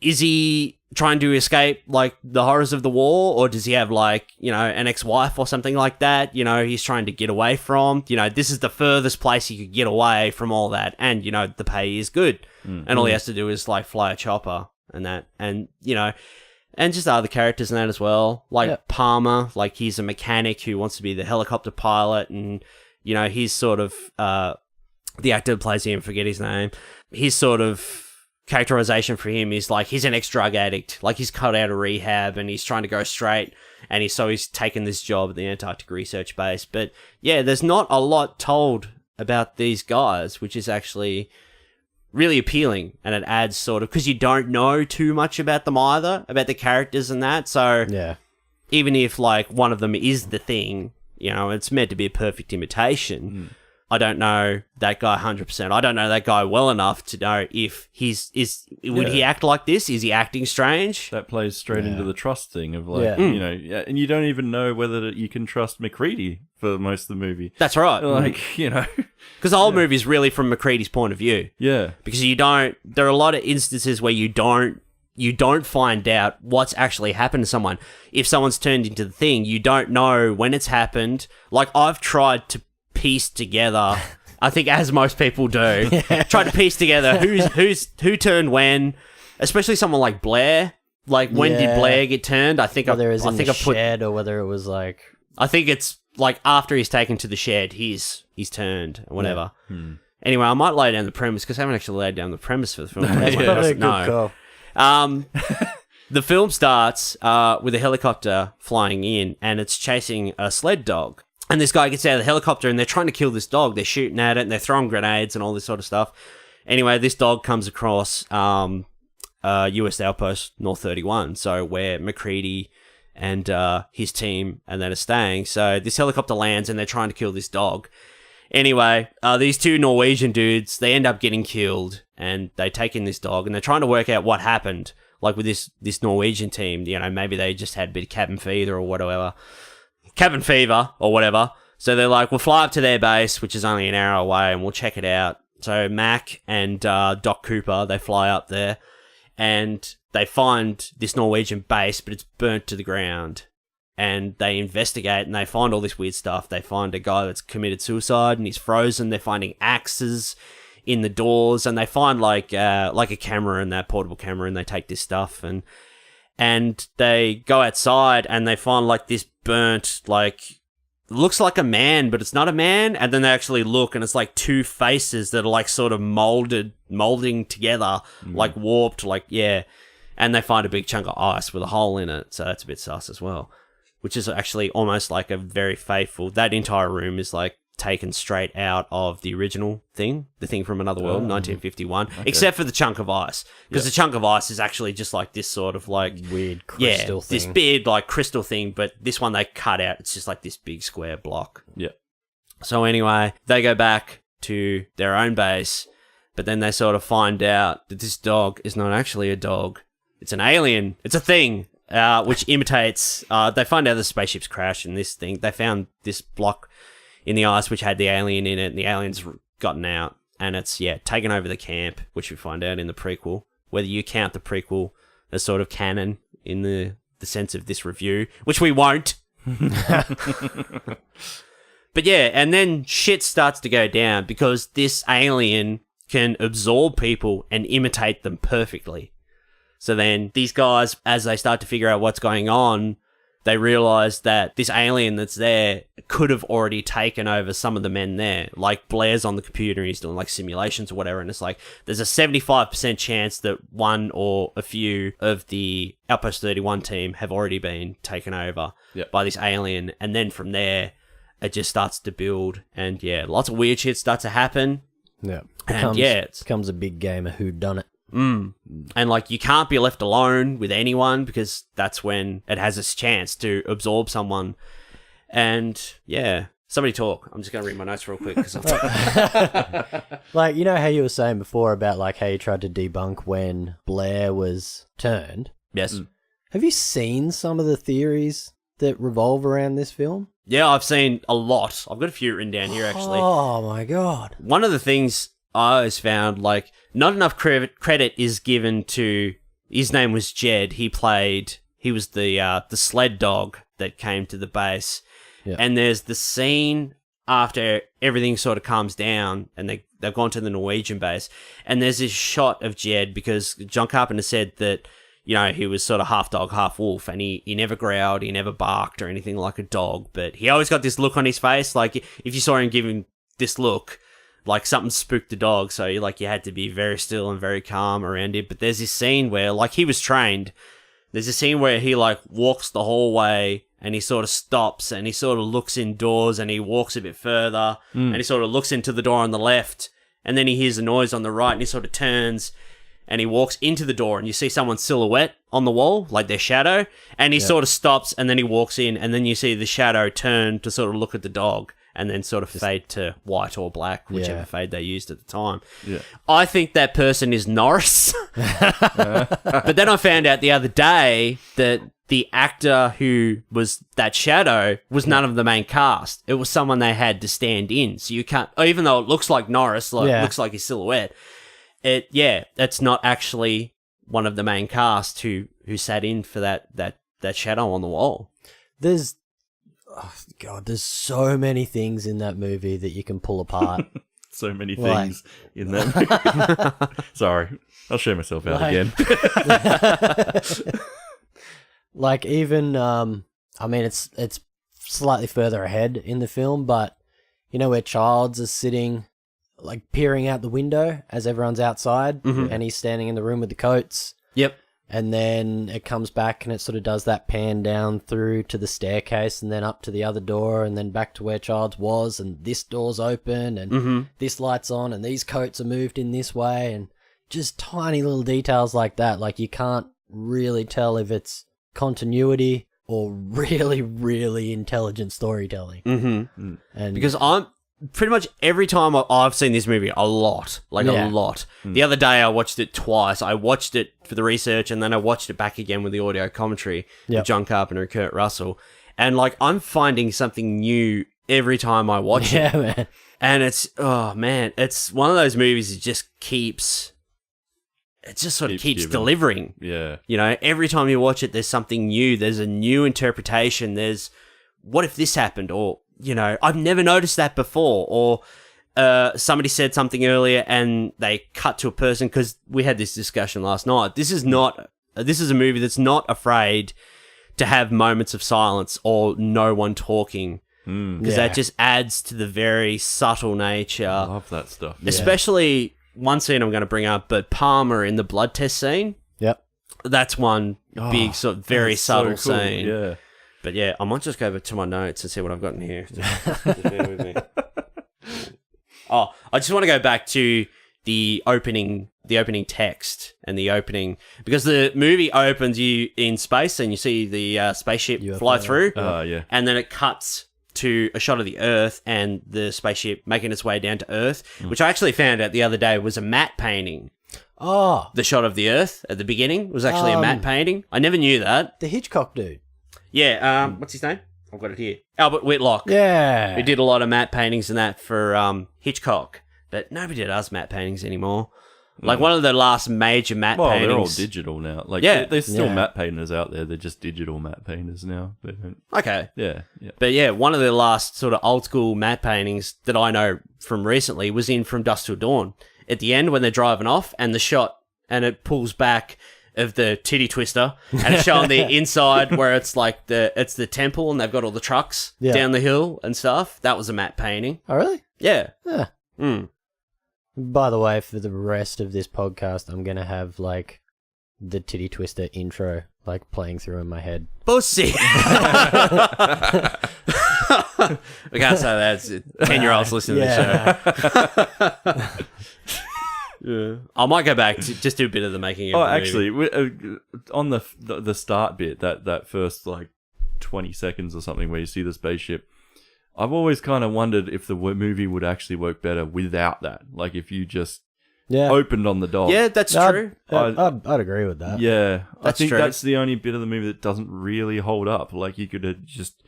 is he trying to escape like the horrors of the war, or does he have like an ex-wife or something like that he's trying to get away from? This is the furthest place he could get away from all that, and the pay is good, and all he has to do is like fly a chopper and that, and and just other characters in that as well, like Palmer, like he's a mechanic who wants to be the helicopter pilot, and he's sort of the actor who plays him, forget his name, he's sort of characterization for him is like he's an ex-drug addict, like he's cut out of rehab and he's trying to go straight, and he's taken this job at the Antarctic research base. But there's not a lot told about these guys, which is actually really appealing, and it adds sort of, because you don't know too much about them either, about the characters and that. So even if like one of them is the thing, it's meant to be a perfect imitation. I don't know that guy 100%. I don't know that guy well enough to know if would he act like this? Is he acting strange? That plays straight into the trust thing of like, and you don't even know whether you can trust MacReady for most of the movie. That's right. Like, because the whole movie is really from MacReady's point of view. Yeah. Because there are a lot of instances where you don't find out what's actually happened to someone. If someone's turned into the thing, you don't know when it's happened. Like, I've tried to piece together, I think as most people do, try to piece together who turned when, especially someone like Blair. Like, when did Blair get turned? I think whether it was in the shed or whether it was like... I think it's like after he's taken to the shed, he's turned or whatever. Anyway, I might lay down the premise because I haven't actually laid down the premise for the film. That's Everyone probably a doesn't good know. call. The film starts with a helicopter flying in, and it's chasing a sled dog. And this guy gets out of the helicopter, and they're trying to kill this dog. They're shooting at it, and they're throwing grenades and all this sort of stuff. Anyway, this dog comes across US Outpost North 31, so where McCready and his team and then are staying. So this helicopter lands, and they're trying to kill this dog. Anyway, these two Norwegian dudes, they end up getting killed, and they take in this dog, and they're trying to work out what happened. Like with this Norwegian team, you know, maybe they just had a bit of cabin fever or whatever. So they're like, we'll fly up to their base, which is only an hour away, and we'll check it out. So Mac and Doc Cooper, they fly up there, and they find this Norwegian base, but it's burnt to the ground. And they investigate, and they find all this weird stuff. They find a guy that's committed suicide, and he's frozen. They're finding axes in the doors, and they find like a camera and that portable camera, and they take this stuff and they go outside, and they find like this burnt, like, looks like a man, but it's not a man. And then they actually look, and it's like two faces that are like sort of molding together, like warped, like, yeah. And they find a big chunk of ice with a hole in it, so that's a bit sus as well. Which is actually almost like a very faithful. That entire room is like taken straight out of the original thing, the thing from Another World, 1951, except for the chunk of ice, because the chunk of ice is actually just like this sort of like weird crystal thing. This big like crystal thing, but this one they cut out. It's just like this big square block. Yeah. So anyway, they go back to their own base, but then they sort of find out that this dog is not actually a dog. It's an alien. It's a thing. Which imitates. They find out the spaceship's crashed, and this thing. They found this block in the ice which had the alien in it, and the alien's gotten out, and it's taken over the camp, which we find out in the prequel. Whether you count the prequel as sort of canon in the sense of this review, which we won't. But yeah, and then shit starts to go down because this alien can absorb people and imitate them perfectly. So then these guys, as they start to figure out what's going on, they realize that this alien that's there could have already taken over some of the men there. Like Blair's on the computer and he's doing like simulations or whatever. And it's like, there's a 75% chance that one or a few of the Outpost 31 team have already been taken over by this alien. And then from there, it just starts to build. And lots of weird shit starts to happen. Yeah. It becomes a big game of whodunit. And like you can't be left alone with anyone because that's when it has its chance to absorb someone. And somebody talk. I'm just gonna read my notes real quick because like, you know how you were saying before about like how you tried to debunk when Blair was turned. Yes. Have you seen some of the theories that revolve around this film? Yeah, I've seen a lot. I've got a few written down here actually. Oh my god! One of the things I always found, like, not enough credit is given to. His name was Jed. He was the sled dog that came to the base. Yeah. And there's the scene after everything sort of calms down and they've gone to the Norwegian base. And there's this shot of Jed because John Carpenter said that, you know, he was sort of half dog, half wolf, and he never growled, he never barked or anything like a dog. But he always got this look on his face. Like, if you saw him giving this look, like something spooked the dog, so you had to be very still and very calm around him. But there's this scene where, like, he was trained. There's a scene where he, like, walks the hallway and he sort of stops and he sort of looks indoors and he walks a bit further and he sort of looks into the door on the left and then he hears a noise on the right and he sort of turns and he walks into the door and you see someone's silhouette on the wall, like their shadow, and he sort of stops and then he walks in and then you see the shadow turn to sort of look at the dog. And then sort of fade to white or black, whichever fade they used at the time. Yeah. I think that person is Norris. But then I found out the other day that the actor who was that shadow was none of the main cast. It was someone they had to stand in. So you can't, even though it looks like Norris, looks like his silhouette, it's not actually one of the main cast who sat in for that shadow on the wall. There's so many things in that movie that you can pull apart. So many things in that movie. Sorry, I'll show myself out again. Like even, I mean, it's slightly further ahead in the film, but you know where Childs is sitting like peering out the window as everyone's outside, and he's standing in the room with the coats. Yep. And then it comes back and it sort of does that pan down through to the staircase and then up to the other door and then back to where Childs was, and this door's open and this light's on and these coats are moved in this way, and just tiny little details like that. Like, you can't really tell if it's continuity or really, really intelligent storytelling. Mm-hmm. And Because I'm pretty much every time I've seen this movie a lot, a lot. The other day I watched it twice. I watched it for the research and then I watched it back again with the audio commentary with John Carpenter and Kurt Russell. And like, I'm finding something new every time I watch it. Yeah, man. And it's, oh man, it's one of those movies that just keeps Keeps giving. delivering. Yeah. You know, every time you watch it, there's something new. There's a new interpretation. There's, what if this happened? Or, you know, I've never noticed that before. Or somebody said something earlier and they cut to a person, because we had this discussion last night. This is a movie that's not afraid to have moments of silence or no one talking. Because that just adds to the very subtle nature. I love that stuff. Especially one scene I'm going to bring up, but Palmer in the blood test scene. Yep. That's one big, sort of very subtle so cool. scene. Yeah. But yeah, I might just go over to my notes and see what I've got in here. Just bear with me. Oh, I just want to go back to the opening text and the opening, because the movie opens you in space and you see the spaceship fly through. Yeah. And then it cuts to a shot of the Earth and the spaceship making its way down to Earth, which I actually found out the other day was a matte painting. Oh, The shot of the Earth at the beginning was actually a matte painting. I never knew that. the Hitchcock dude. Yeah, what's his name? I've got it here. Albert Whitlock. Yeah. We did a lot of matte paintings and that for Hitchcock, but nobody does matte paintings anymore. Like, one of the last major matte paintings. They're all digital now. Like, there's still matte painters out there. They're just digital matte painters now. They don't... Okay. Yeah. But yeah, one of the last sort of old school matte paintings that I know from recently was in From Dusk Till Dawn. At the end, when they're driving off, and the shot, and it pulls back of the titty twister, and it's showing the inside where it's like it's the temple, and they've got all the trucks down the hill and stuff. That was a matte painting. Oh, really? Yeah. Yeah. Mm. By the way, for the rest of this podcast, I'm going to have, like, the titty twister intro, like, playing through in my head. Pussy! We can't say that. It's 10-year-olds listening to the show. Yeah. I might go back to just do a bit of the making of the actually, movie. on the start bit, that first, like, 20 seconds or something where you see the spaceship, I've always kind of wondered if the movie would actually work better without that. Like, if you just opened on the dog. Yeah, that's true. I'd agree with that. Yeah. I think true. that's the only bit of the movie that doesn't really hold up. Like, you could just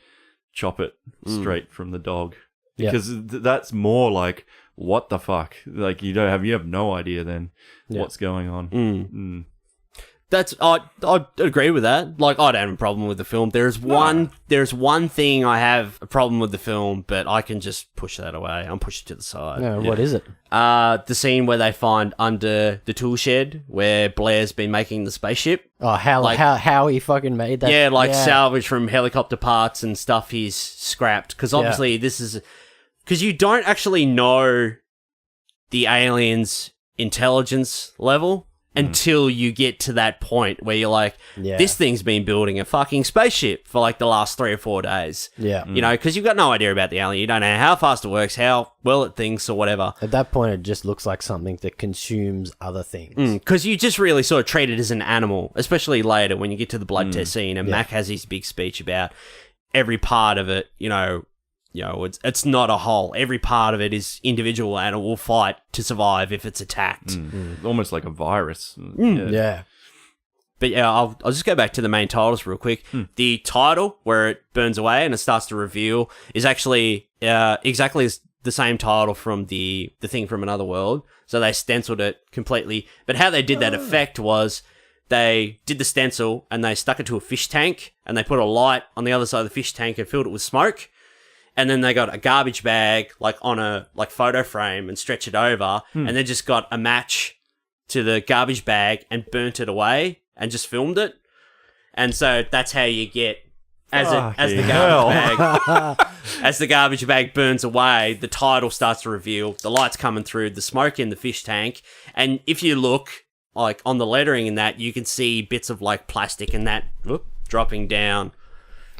chop it straight from the dog. Yeah. Because that's more like, what the fuck? Like, you have no idea then what's going on. I'd agree with that. Like, I don't have a problem with the film. There's one thing I have a problem with the film, but I can just push that away. I'm pushing it to the side. No, what is it? The scene where they find under the tool shed where Blair's been making the spaceship. Oh, how he fucking made that? Yeah, salvage from helicopter parts and stuff he's scrapped. Because obviously this is... Because you don't actually know the aliens' intelligence level until you get to that point where you're like, this thing's been building a fucking spaceship for like the last 3 or 4 days. Yeah. You know, because you've got no idea about the alien. You don't know how fast it works, how well it thinks or whatever. At that point, it just looks like something that consumes other things. Because you just really sort of treat it as an animal, especially later when you get to the blood test scene and Mac has his big speech about every part of it, you know, it's not a whole. Every part of it is individual and it will fight to survive if it's attacked. Almost like a virus. Yeah. But yeah, I'll just go back to the main titles real quick. The title, where it burns away and it starts to reveal, is actually exactly the same title from the thing from Another World. So they stenciled it completely. But how they did that effect was they did the stencil and they stuck it to a fish tank and they put a light on the other side of the fish tank and filled it with smoke. And then they got a garbage bag, like on a photo frame, and stretched it over, and then just got a match to the garbage bag and burnt it away, and just filmed it. And so that's how you get as the garbage bag. as the garbage bag burns away, the title starts to reveal, the lights coming through, the smoke in the fish tank, and if you look, like, on the lettering in that, you can see bits of, like, plastic and that dropping down,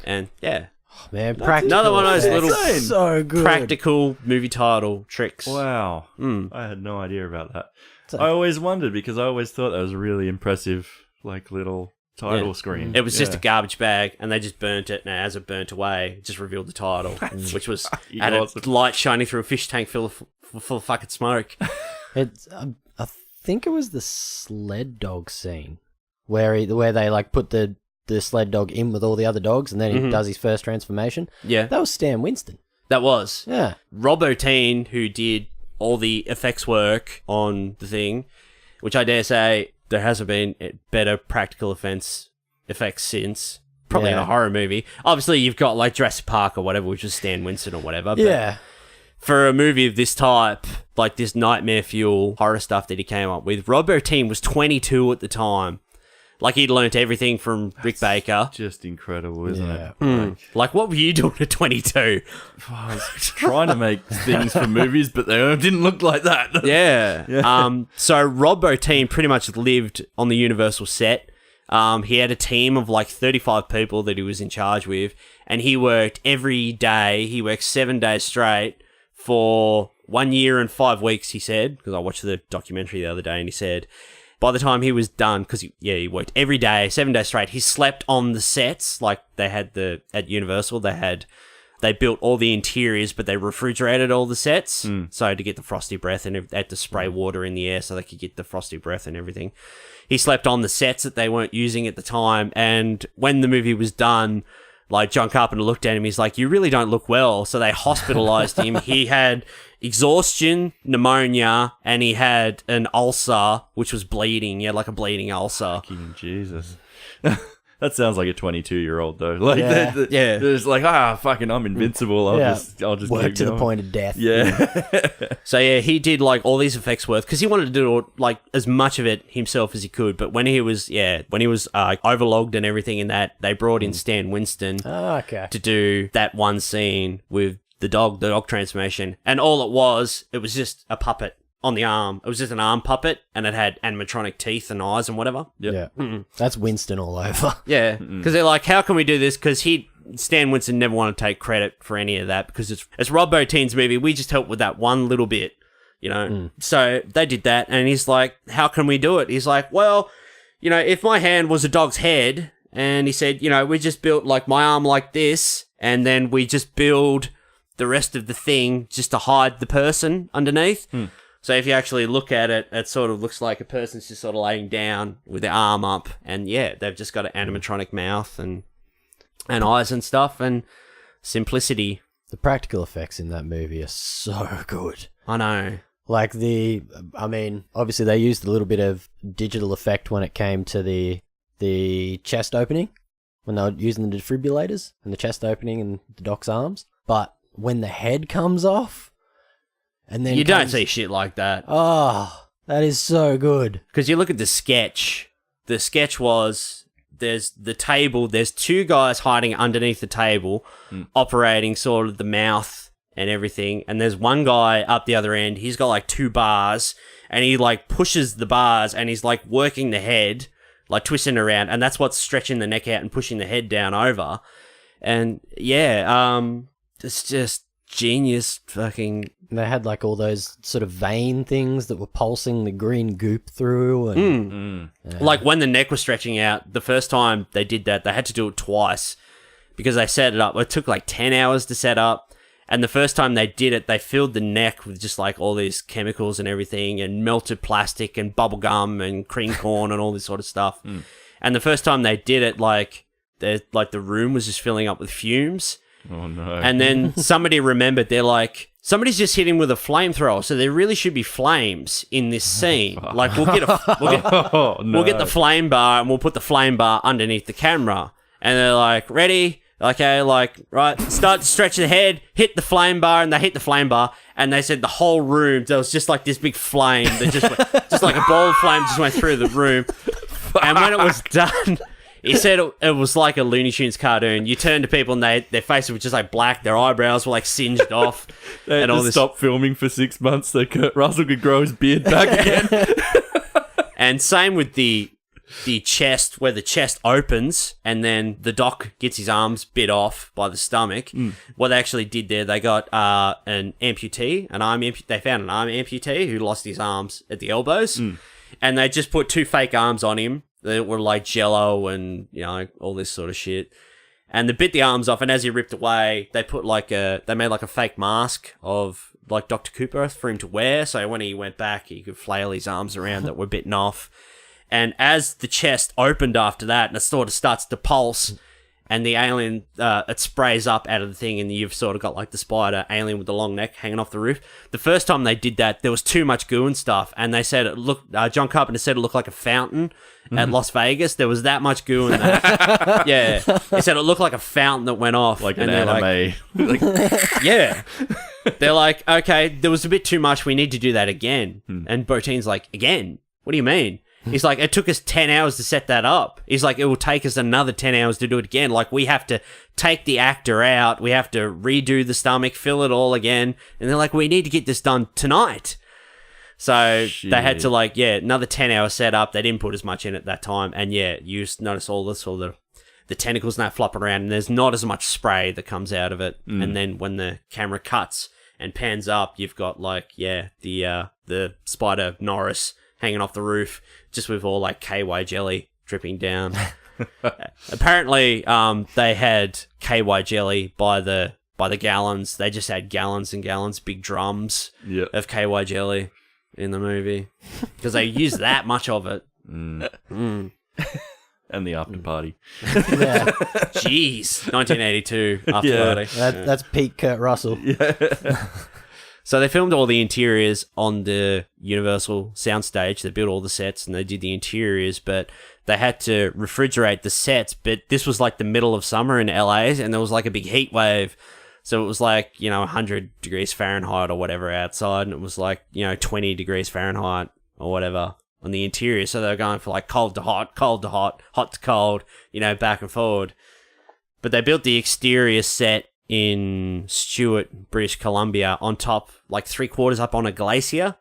and, yeah. Oh, man, practical. Another one of those little so good. practical movie title tricks. Wow. I had no idea about that. I always wondered, because I always thought that was a really impressive, like, little title screen. It was just a garbage bag, and they just burnt it, and as it burnt away, it just revealed the title, which was had awesome. a light shining through a fish tank full of fucking smoke. It's I think it was the sled dog scene where they like put the sled dog in with all the other dogs, and then he does his first transformation. Yeah, that was Stan Winston. That was Rob Bottin, who did all the effects work on the thing, which I dare say there hasn't been better practical effects since. Probably in a horror movie. Obviously, you've got like Jurassic Park or whatever, which was Stan Winston or whatever. But for a movie of this type, like this nightmare fuel horror stuff that he came up with, Rob Bottin was 22 at the time. Like, he'd learnt everything from Rick Baker. Just incredible, isn't it? Like, what were you doing at 22? I was trying to make things for movies, but they didn't look like that. Yeah. So Rob Bottin pretty much lived on the Universal set. He had a team of like 35 people that he was in charge with, and he worked every day. He worked 7 days straight for 1 year and 5 weeks, he said, because I watched the documentary the other day, and he said by the time he was done, because he worked every day, 7 days straight, he slept on the sets. Like, they had at Universal, they built all the interiors, but they refrigerated all the sets. So to get the frosty breath, and they had to spray water in the air so they could get the frosty breath and everything. He slept on the sets that they weren't using at the time. And when the movie was done, like, John Carpenter looked at him, he's like, you really don't look well. So they hospitalized him. He had exhaustion, pneumonia, and he had an ulcer, which was bleeding. He had like a bleeding ulcer. Fucking Jesus. That sounds like a 22-year-old though. Like, it's like, fucking, I'm invincible. I'll just work keep to going. the point of death. Yeah. So yeah, he did like all these effects work because he wanted to do like as much of it himself as he could. But when he was overlogged and everything in that, they brought in Stan Winston to do that one scene with the dog transformation, and all it was just a puppet on the arm. It was just an arm puppet, and it had animatronic teeth and eyes and whatever. Yep. Yeah. That's Winston all over. Yeah, because they're like, how can we do this? Because Stan Winston never wanted to take credit for any of that because it's Rob Bottin's movie. We just helped with that one little bit, you know? So they did that, and he's like, how can we do it? He's like, well, you know, if my hand was a dog's head, and he said, you know, we just built like my arm like this, and then we just build the rest of the thing just to hide the person underneath. So if you actually look at it, it sort of looks like a person's just sort of laying down with their arm up, and yeah, they've just got an animatronic mouth and eyes and stuff, and simplicity. The practical effects in that movie are so good. I know. Like obviously they used a little bit of digital effect when it came to the chest opening, when they were using the defibrillators and the chest opening and the doc's arms. But when the head comes off, and then you don't see shit like that. Oh, that is so good. Because you look at the sketch. The sketch was, there's the table, there's two guys hiding underneath the table, operating sort of the mouth and everything. And there's one guy up the other end. He's got like 2 bars, and he like pushes the bars, and he's like working the head, like twisting around. And that's what's stretching the neck out and pushing the head down over. And yeah, it's just genius fucking. They had like all those sort of vein things that were pulsing the green goop through. And, Like when the neck was stretching out, the first time they did that, they had to do it twice because they set it up. It took like 10 hours to set up. And the first time they did it, they filled the neck with just like all these chemicals and everything, and melted plastic and bubble gum and cream corn and all this sort of stuff. And the first time they did it, like the room was just filling up with fumes. Oh no. And then somebody remembered, they're like, somebody's just hit him with a flamethrower, so there really should be flames in this scene. Like we'll get the flame bar, and we'll put the flame bar underneath the camera. And they're like, ready? Okay, like, right, start to stretch the head, hit the flame bar, and they hit the flame bar, and they said the whole room, there was just like this big flame that just went, just like a ball of flame just went through the room. And when it was done, He said it was like a Looney Tunes cartoon. You turn to people and their faces were just like black, their eyebrows were like singed off. They had and all to this. stop filming for 6 months so Kurt Russell could grow his beard back again. And same with the chest, where the chest opens and then the doc gets his arms bit off by the stomach. What they actually did there, they got an amputee, they found an arm amputee who lost his arms at the elbows, and they just put 2 fake arms on him that were like jello and, you know, all this sort of shit. And they bit the arms off, and as he ripped away, they made like a fake mask of like Dr. Cooper for him to wear, so when he went back, he could flail his arms around that were bitten off. And as the chest opened after that, and it sort of starts to pulse, and the alien, it sprays up out of the thing, and you've sort of got like the spider alien with the long neck hanging off the roof. The first time they did that, there was too much goo and stuff, and they said it looked, John Carpenter said it looked like a fountain at Las Vegas. There was that much goo in that. Yeah. He said it looked like a fountain that went off. Like an anime. Yeah. They're like, okay, there was a bit too much. We need to do that again. And Botine's like, again? What do you mean? He's like, it took us 10 hours to set that up. He's like, it will take us another 10 hours to do it again. Like, we have to take the actor out. We have to redo the stomach, fill it all again. And they're like, we need to get this done tonight. So they had to another 10 hour setup. They didn't put as much in at that time. And you just notice all the tentacles and that flopping around, and there's not as much spray that comes out of it. And then when the camera cuts and pans up, you've got the spider Norris hanging off the roof, just with all like KY jelly dripping down. Apparently, they had KY jelly by the gallons. They just had gallons and gallons, big drums of KY jelly in the movie because they used that much of it. And the after party. Yeah. Jeez, 1982 after party. That's peak Kurt Russell. Yeah. So they filmed all the interiors on the Universal soundstage. They built all the sets and they did the interiors, but they had to refrigerate the sets. But this was like the middle of summer in LA, and there was like a big heat wave. So it was like, 100 degrees Fahrenheit or whatever outside, and it was like, 20 degrees Fahrenheit or whatever on the interior. So they were going for like cold to hot, hot to cold, back and forward. But they built the exterior set in Stewart, British Columbia, on top, like 3/4 up on a glacier.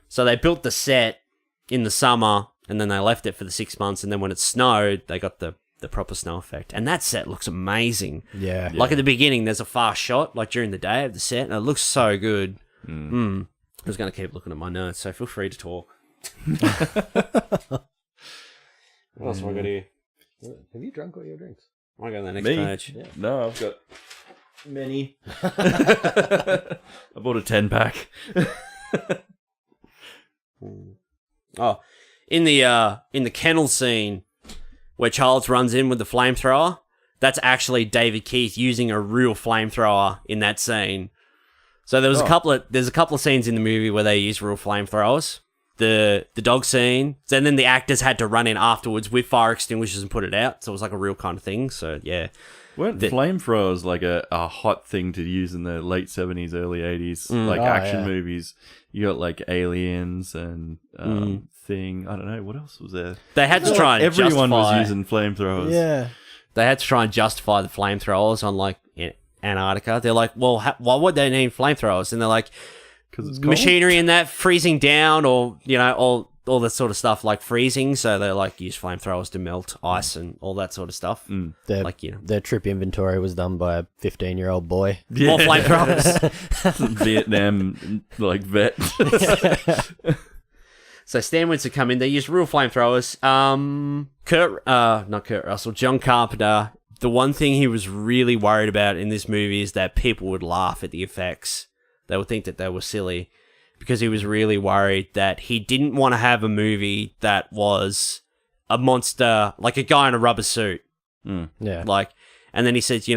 So they built the set in the summer, and then they left it for the 6 months, and then when it snowed, they got the proper snow effect. And that set looks amazing. Yeah. Like at the beginning, there's a fast shot, like during the day of the set, and it looks so good. I was going to keep looking at my notes, so feel free to talk. What else have I got here? Have you drunk all your drinks? I go to the next Me? page. Yeah. No, I've got many. I bought a 10-pack. Oh, in the kennel scene where Charles runs in with the flamethrower, that's actually David Keith using a real flamethrower in that scene. So there was a couple of scenes in the movie where they used real flamethrowers. The dog scene, and then the actors had to run in afterwards with fire extinguishers and put it out. So it was like a real kind of thing. So yeah. Weren't flamethrowers like a hot thing to use in the late 70s, early 80s, action movies? You got like Aliens and Thing. I don't know, what else was there? They had to try and everyone was justify- using flamethrowers. Yeah. They had to try and justify the flamethrowers on like Antarctica. They're like, well, why would they need flamethrowers? And they're like, Because it's cold. machinery and that freezing down, or all that sort of stuff like freezing. So they like use flamethrowers to melt ice and all that sort of stuff. Their trip inventory was done by a 15-year-old boy. More flamethrowers. Vietnam like vet. So Stan Winston come in. They use real flamethrowers. Not Kurt Russell, John Carpenter. The one thing he was really worried about in this movie is that people would laugh at the effects. They would think that they were silly, because he was really worried that he didn't want to have a movie that was a monster, like a guy in a rubber suit. Yeah. And then he says,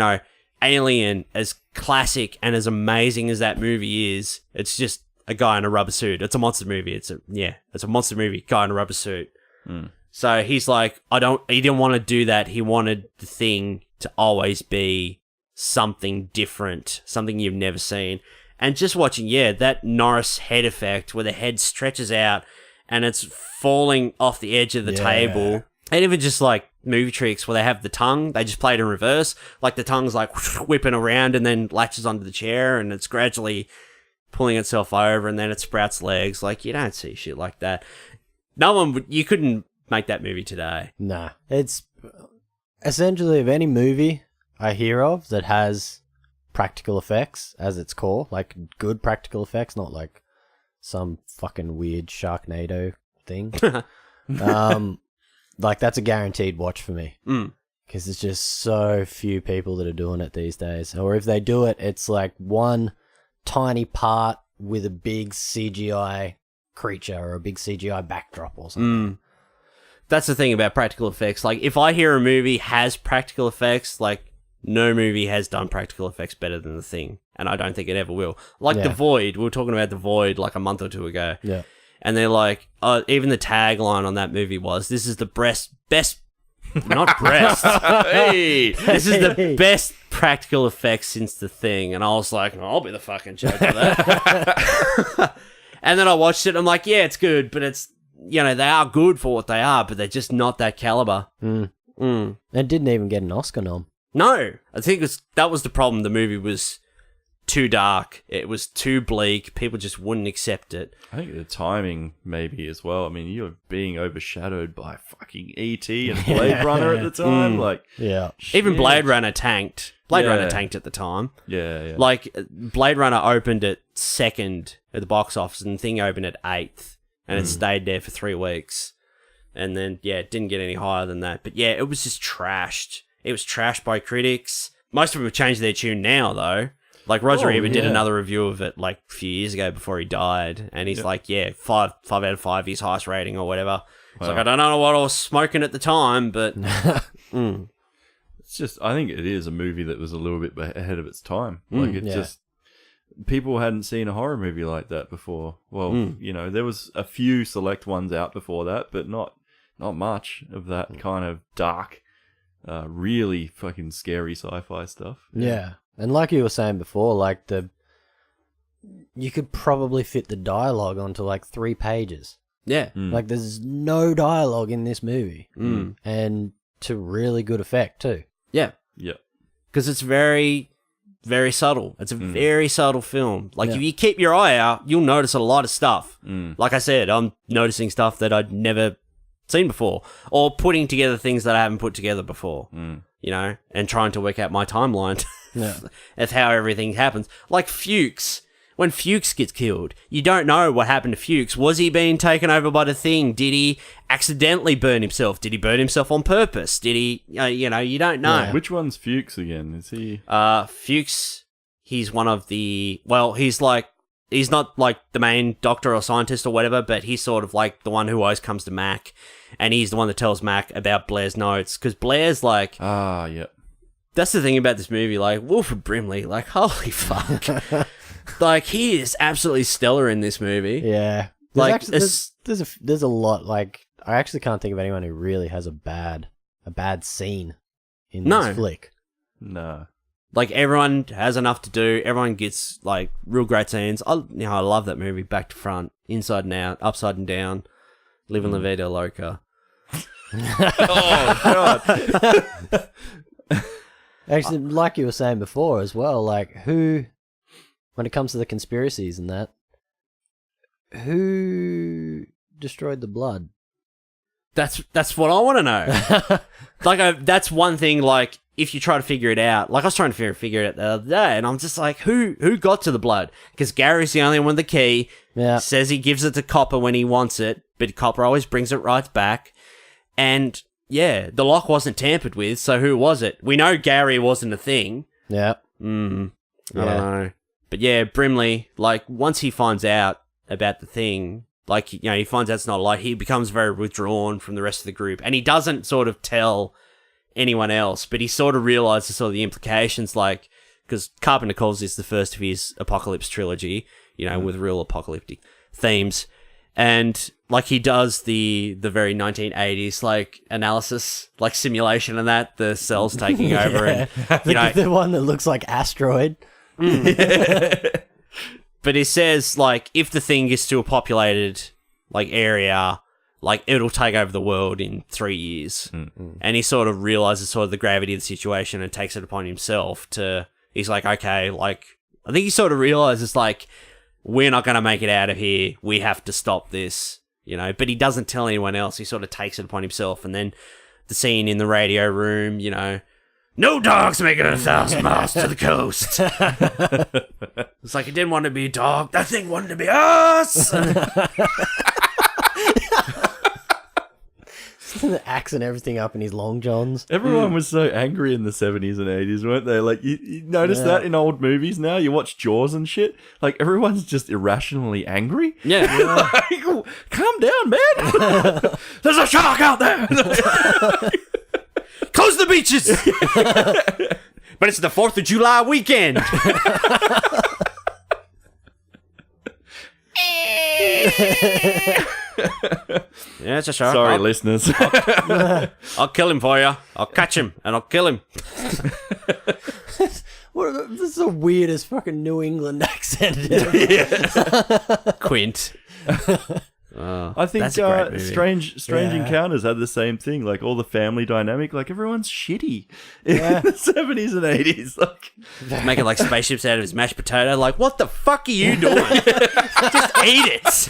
Alien, as classic and as amazing as that movie is, it's just a guy in a rubber suit. It's a monster movie. It's a monster movie, guy in a rubber suit. So he's like, he didn't want to do that. He wanted the thing to always be something different, something you've never seen. And just watching, that Norris head effect where the head stretches out and it's falling off the edge of the table. And even just like movie tricks where they have the tongue, they just play it in reverse. Like the tongue's like whipping around and then latches onto the chair and it's gradually pulling itself over and then it sprouts legs. Like, you don't see shit like that. You couldn't make that movie today. Nah. It's essentially of any movie I hear of that has practical effects as its core, like good practical effects, not like some fucking weird Sharknado thing. Like that's a guaranteed watch for me. Because there's just so few people that are doing it these days. Or if they do it, it's like one tiny part with a big CGI creature or a big CGI backdrop or something. That's the thing about practical effects. Like, if I hear a movie has practical effects, like, no movie has done practical effects better than The Thing. And I don't think it ever will. Like The Void. We were talking about The Void like a month or two ago. Yeah. And they're like, even the tagline on that movie was, this is the best, not breast. Hey, this is the best practical effects since The Thing. And I was like, I'll be the fucking judge of that. And then I watched it and I'm like, yeah, it's good, but it's, you know, they are good for what they are, but they're just not that caliber. It didn't even get an Oscar nom. No, I think that was the problem. The movie was too dark. It was too bleak. People just wouldn't accept it. I think the timing maybe as well. I mean, you're being overshadowed by fucking E.T. and Blade Runner at the time. Like, yeah, even Blade Runner tanked. Runner tanked at the time. Yeah. Like, Blade Runner opened at 2nd at the box office, and the Thing opened at 8th, and it stayed there for 3 weeks. And then, yeah, it didn't get any higher than that. But yeah, it was just trashed. It was trashed by critics. Most of them have changed their tune now, though. Like, Roger Ebert did another review of it, like, a few years ago before he died. And he's like, 5 out of 5, his highest rating or whatever. It's like, I don't know what I was smoking at the time, but... It's just, I think it is a movie that was a little bit ahead of its time. Like, it's just... People hadn't seen a horror movie like that before. Well, you know, there was a few select ones out before that, but not much of that kind of dark, really fucking scary sci-fi stuff. Yeah. And like you were saying before, like you could probably fit the dialogue onto like 3 pages. Yeah. Like there's no dialogue in this movie. And to really good effect too. Yeah. Yeah. Because it's very, very subtle. It's a very subtle film. Like, if you keep your eye out, you'll notice a lot of stuff. Like I said, I'm noticing stuff that I'd never seen before, or putting together things that I haven't put together before, you know, and trying to work out my timeline of how everything happens. Like Fuchs. When Fuchs gets killed, you don't know what happened to Fuchs. Was he being taken over by the Thing? Did he accidentally burn himself? Did he burn himself on purpose? Did he, you know, you don't know. Yeah. Which one's Fuchs again? Is he? Fuchs, he's one of the, well, he's not like the main doctor or scientist or whatever, but he's sort of like the one who always comes to Mac, and he's the one that tells Mac about Blair's notes, because Blair's like... That's the thing about this movie, like, Wilford Brimley, like, holy fuck. Like, he is absolutely stellar in this movie. Yeah. There's a lot, like, I actually can't think of anyone who really has a bad scene in this flick. No. Like, everyone has enough to do. Everyone gets, like, real great scenes. I love that movie, back to front, inside and out, upside and down, living La Vida Loca. Oh, God. Actually, like you were saying before as well, like, when it comes to the conspiracies and that, who destroyed the blood? That's what I want to know. Like, that's one thing, like, if you try to figure it out, like I was trying to figure it out the other day, and I'm just like, who got to the blood? Because Gary's the only one with the key, says he gives it to Copper when he wants it, but Copper always brings it right back, and... yeah, the lock wasn't tampered with, so who was it? We know Gary wasn't a Thing. Yeah. I don't know. But yeah, Brimley, like, once he finds out about the Thing, like, you know, he finds out it's not a lie, he becomes very withdrawn from the rest of the group. And he doesn't sort of tell anyone else, but he sort of realizes sort of the implications, like, because Carpenter calls this the first of his Apocalypse trilogy, you know, with real apocalyptic themes. And, like, he does the very 1980s, like, analysis, like, simulation and that, the cells taking over. And, you know, the one that looks like Asteroid. But he says, like, if the Thing gets to a populated, like, area, like it'll take over the world in 3 years. And he sort of realizes sort of the gravity of the situation and takes it upon himself to, he's like, okay, like, I think he sort of realizes like, we're not going to make it out of here. We have to stop this, you know, but he doesn't tell anyone else. He sort of takes it upon himself. And then the scene in the radio room, you know, no dogs making it 1,000 miles to the coast. It's like, it didn't want to be a dog. That thing wanted to be us. The axe and everything up in his long johns. Everyone was so angry in the 70s and 80s, weren't they? Like, you notice that in old movies now? You watch Jaws and shit. Like, everyone's just irrationally angry. Yeah. Like, calm down, man. There's a shark out there. Close the beaches. But it's the 4th of July weekend. Yeah, it's a shark. Sorry, listeners. I'll kill him for you. I'll catch him and I'll kill him. This is the weirdest fucking New England accent. Quint. I think That's a great movie. Strange Encounters had the same thing. Like, all the family dynamic, like, everyone's shitty in the 70s and 80s. Like, Making like spaceships out of his mashed potato. Like, what the fuck are you doing? Just eat it.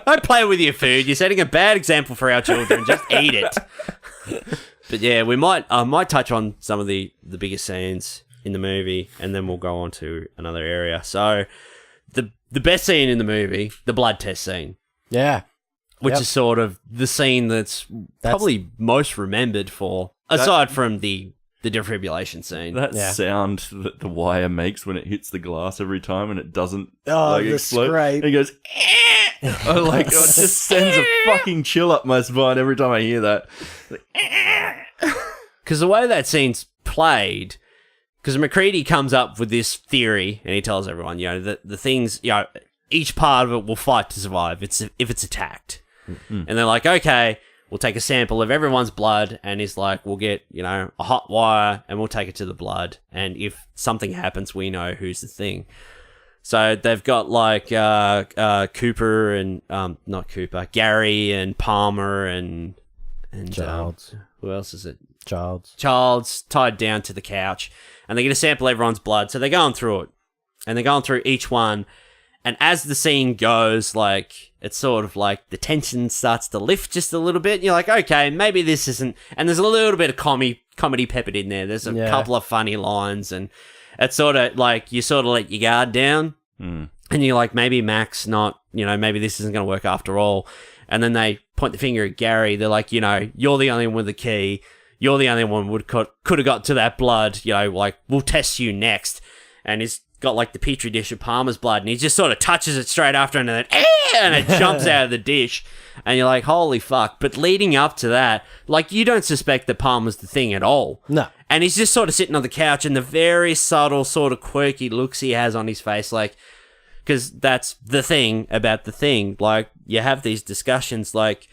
Don't play with your food. You're setting a bad example for our children. Just eat it. But yeah, I might touch on some of the biggest scenes in the movie, and then we'll go on to another area. So, the best scene in the movie, the blood test scene. Yeah. Which is sort of the scene that's probably most remembered for, aside from the defibrillation scene. That sound that the wire makes when it hits the glass every time and it doesn't the explode. scrape. It goes, it just sends a fucking chill up my spine every time I hear that. Because the way that scene's played, because McCready comes up with this theory and he tells everyone, you know, the things, you know, each part of it will fight to survive if it's attacked. Mm-hmm. And they're like, okay, we'll take a sample of everyone's blood, and he's like, we'll get, you know, a hot wire and we'll take it to the blood, and if something happens, we know who's the thing. So they've got like Cooper and not Cooper, Gary and Palmer and Childs. Who else is it? Childs tied down to the couch, and they get to sample everyone's blood. So they're going through it, and they're going through each one. And as the scene goes, like, it's sort of like the tension starts to lift just a little bit. You're like, okay, maybe this isn't... And there's a little bit of comedy peppered in there. There's a couple of funny lines, and it's sort of like you sort of let your guard down. And you're like, maybe Mac's not... You know, maybe this isn't going to work after all. And then they point the finger at Gary. They're like, you know, you're the only one with the key. You're the only one who could have got to that blood. You know, like, we'll test you next. And he's got like the petri dish of Palmer's blood, and he just sort of touches it straight after, and then and it jumps out of the dish, and you're like, holy fuck. But leading up to that, like, you don't suspect that Palmer's the thing at all. No. And he's just sort of sitting on the couch, and the very subtle sort of quirky looks he has on his face, like, because that's the thing about the thing. Like, you have these discussions like,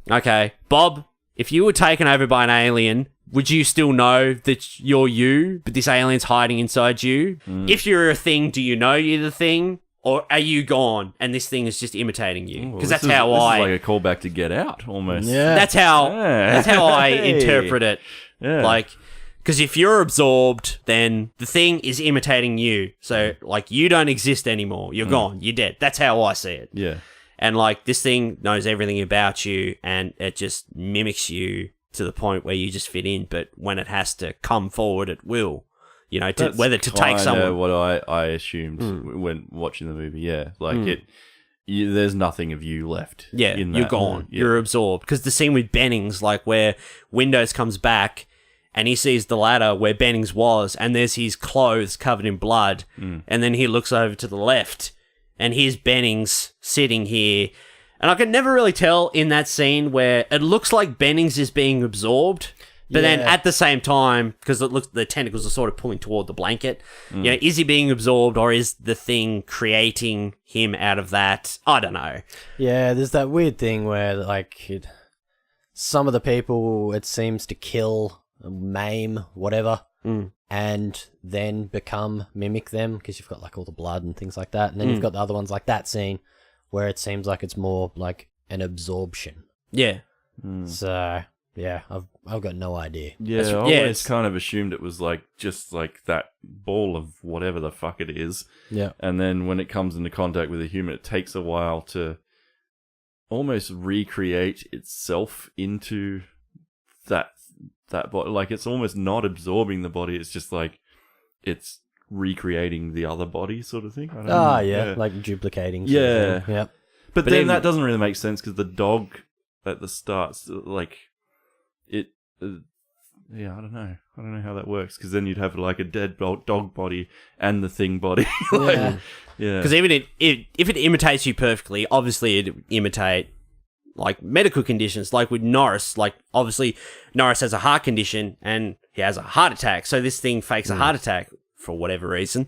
okay, Bob, if you were taken over by an alien, would you still know that you're you, but this alien's hiding inside you? If you're a thing, do you know you're the thing? Or are you gone and this thing is just imitating you? Because this is like a callback to Get Out, almost. Yeah. That's how I interpret it. Yeah. Like, because if you're absorbed, then the thing is imitating you. So, like, you don't exist anymore. You're gone. You're dead. That's how I see it. Yeah. And, like, this thing knows everything about you, and it just mimics you to the point where you just fit in, but when it has to come forward, it will. You know, whether to take someone. What I assumed when watching the movie, yeah, like there's nothing of you left. Yeah, in you're that. gone. Yeah. You're absorbed. Because the scene with Bennings, like where Windows comes back and he sees the ladder where Bennings was, and there's his clothes covered in blood, and then he looks over to the left, and here's Bennings sitting here. And I could never really tell in that scene where it looks like Bennings is being absorbed, but then at the same time, because it looks the tentacles are sort of pulling toward the blanket, you know, is he being absorbed, or is the thing creating him out of that? I don't know. Yeah, there's that weird thing where, like, some of the people it seems to kill, maim, whatever, and then mimic them, because you've got, like, all the blood and things like that. And then you've got the other ones, like that scene, where it seems like it's more like an absorption Yeah. So yeah, I've got no idea. Yeah, I Yeah, always it's- kind of assumed it was like just like that ball of whatever the fuck it is. Yeah. And then when it comes into contact with a human, it takes a while to almost recreate itself into that body. Like, it's almost not absorbing the body. It's just like it's recreating the other body, sort of thing. I don't know. Yeah, like duplicating. Yeah. Yeah. But But then even- that doesn't really make sense because the dog at the start, like it. Yeah, I don't know. I don't know how that works because then you'd have like a dead dog body and the thing body. Like, Yeah. yeah. Because even if it imitates you perfectly, obviously it'd imitate like medical conditions. Like with Norris, like obviously Norris has a heart condition and he has a heart attack. So this thing fakes a heart attack for whatever reason.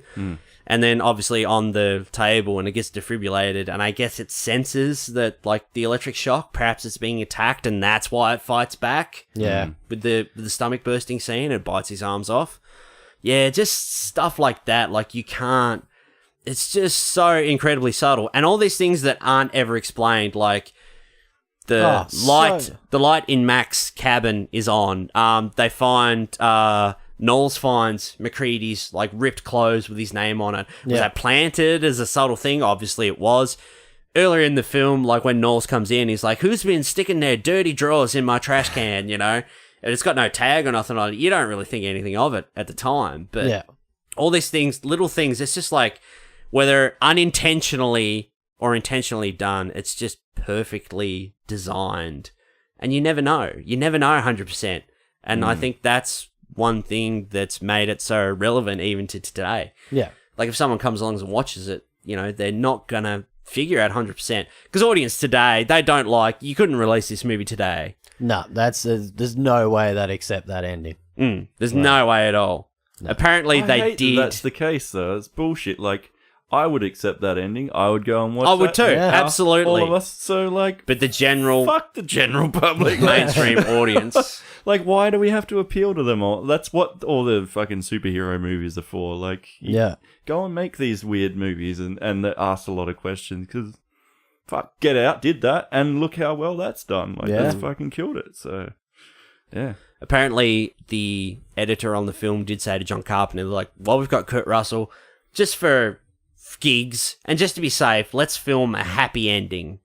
And then obviously on the table and it gets defibrillated and I guess it senses that like the electric shock, perhaps it's being attacked and that's why it fights back. Yeah. With the stomach bursting scene, it bites his arms off. Yeah, just stuff like that. Like you can't. It's just so incredibly subtle, and all these things that aren't ever explained, like the light. so- The light in Mac's cabin is on. They find Knowles finds McCready's like ripped clothes with his name on it. Was Yeah. that planted as a subtle thing? Obviously, it was. Earlier in the film, like when Knowles comes in, he's like, "Who's been sticking their dirty drawers in my trash can?" You know, and it's got no tag or nothing on it. You don't really think anything of it at the time, but Yeah. all these things, little things, it's just like whether unintentionally or intentionally done, it's just perfectly designed, and you never know. You never know 100%, and I think that's one thing that's made it so relevant even to today. Yeah. Like if someone comes along and watches it, you know, they're not gonna figure out 100%. Because audience today, they don't like, you couldn't release this movie today. No, there's no way they'd accept that ending. There's no way at all. Apparently I they hate that did. that's the case, though. It's bullshit. Like, I would accept that ending. I would go and watch I would that. too, Yeah. absolutely. All of us. So, like, But the general fuck the general public. mainstream audience. Like, why do we have to appeal to them all? That's what all the fucking superhero movies are for. Like, Yeah. go and make these weird movies and that ask a lot of questions because, fuck, Get Out did that and look how well that's done. Like, Yeah. that's fucking killed it. So, yeah. Apparently, the editor on the film did say to John Carpenter, like, well, we've got Kurt Russell, just for gigs, and just to be safe, let's film a happy ending.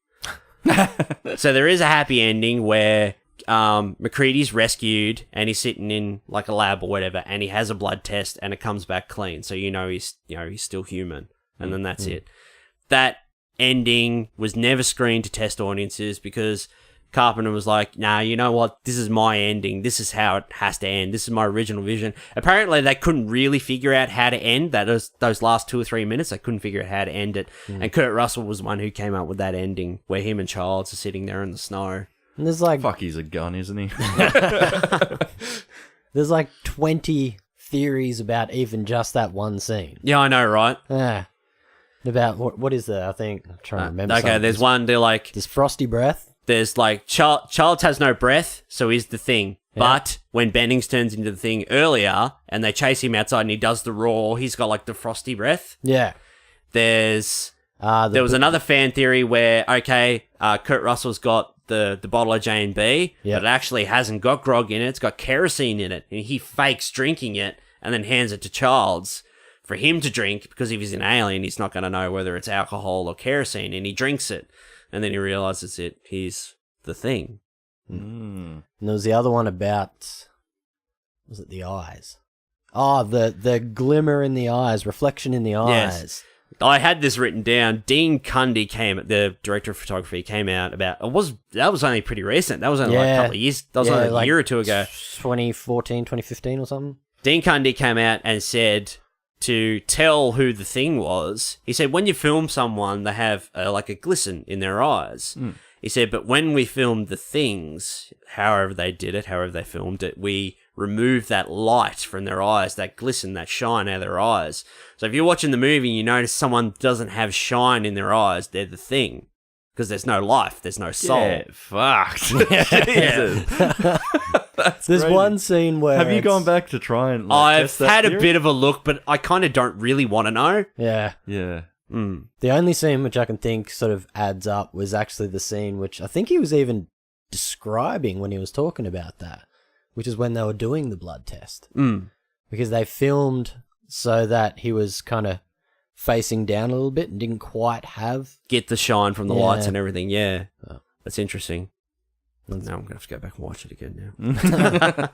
So there is a happy ending where McCready's rescued, and he's sitting in, like, a lab or whatever, and he has a blood test, and it comes back clean, so he's still human, and then that's it. That ending was never screened to test audiences, because Carpenter was like, nah, you know what? This is my ending. This is how it has to end. This is my original vision. Apparently, they couldn't really figure out how to end those last 2 or 3 minutes. They couldn't figure out how to end it. And Kurt Russell was the one who came up with that ending, where him and Childs are sitting there in the snow. And there's like Fuck, he's a gun, isn't he? there's like 20 theories about even just that one scene. Yeah, I know, right? Yeah. About what is that? I think I'm trying to remember. Okay, something. there's one. They're like, There's frosty breath. there's like Childs has no breath, so he's the thing. But when Bennings turns into the thing earlier, and they chase him outside, and he does the roar, he's got like the frosty breath. Yeah. There was another fan theory where, Kurt Russell's got the bottle of J&B, Yep. but it actually hasn't got grog in it. It's got kerosene in it. And he fakes drinking it and then hands it to Childs for him to drink, because if he's an alien, he's not going to know whether it's alcohol or kerosene, and he drinks it. And then he realizes he's the thing. And there was the other one about, was it the eyes? Oh, the glimmer in the eyes, reflection in the eyes. Yes. I had this written down. Dean Cundy the director of photography, came out about, that was only pretty recent. That was only like a couple of years, that was only like a year or two ago. 2014, 2015 or something. Dean Cundy came out and said to tell who the thing was, he said, when you film someone, they have like a glisten in their eyes. He said, but when we filmed the things, however they did it, however they filmed it, we removed that light from their eyes, that glisten, that shine out of their eyes. So if you're watching the movie and you notice someone doesn't have shine in their eyes, they're the thing. Because there's no life, there's no soul. Yeah, fucked. Jesus. That's There's crazy. one scene where Have you it's- gone back to try and like, I've test that had a theory? bit of a look, but I kind of don't really want to know. Yeah. Yeah. The only scene which I can think sort of adds up was actually the scene which I think he was even describing when he was talking about that, which is when they were doing the blood test. Mm. Because they filmed so that he was kind of facing down a little bit and didn't quite have... Get the shine from the lights Yeah. and everything, yeah. Oh. That's interesting. Now I'm going to have to go back and watch it again now.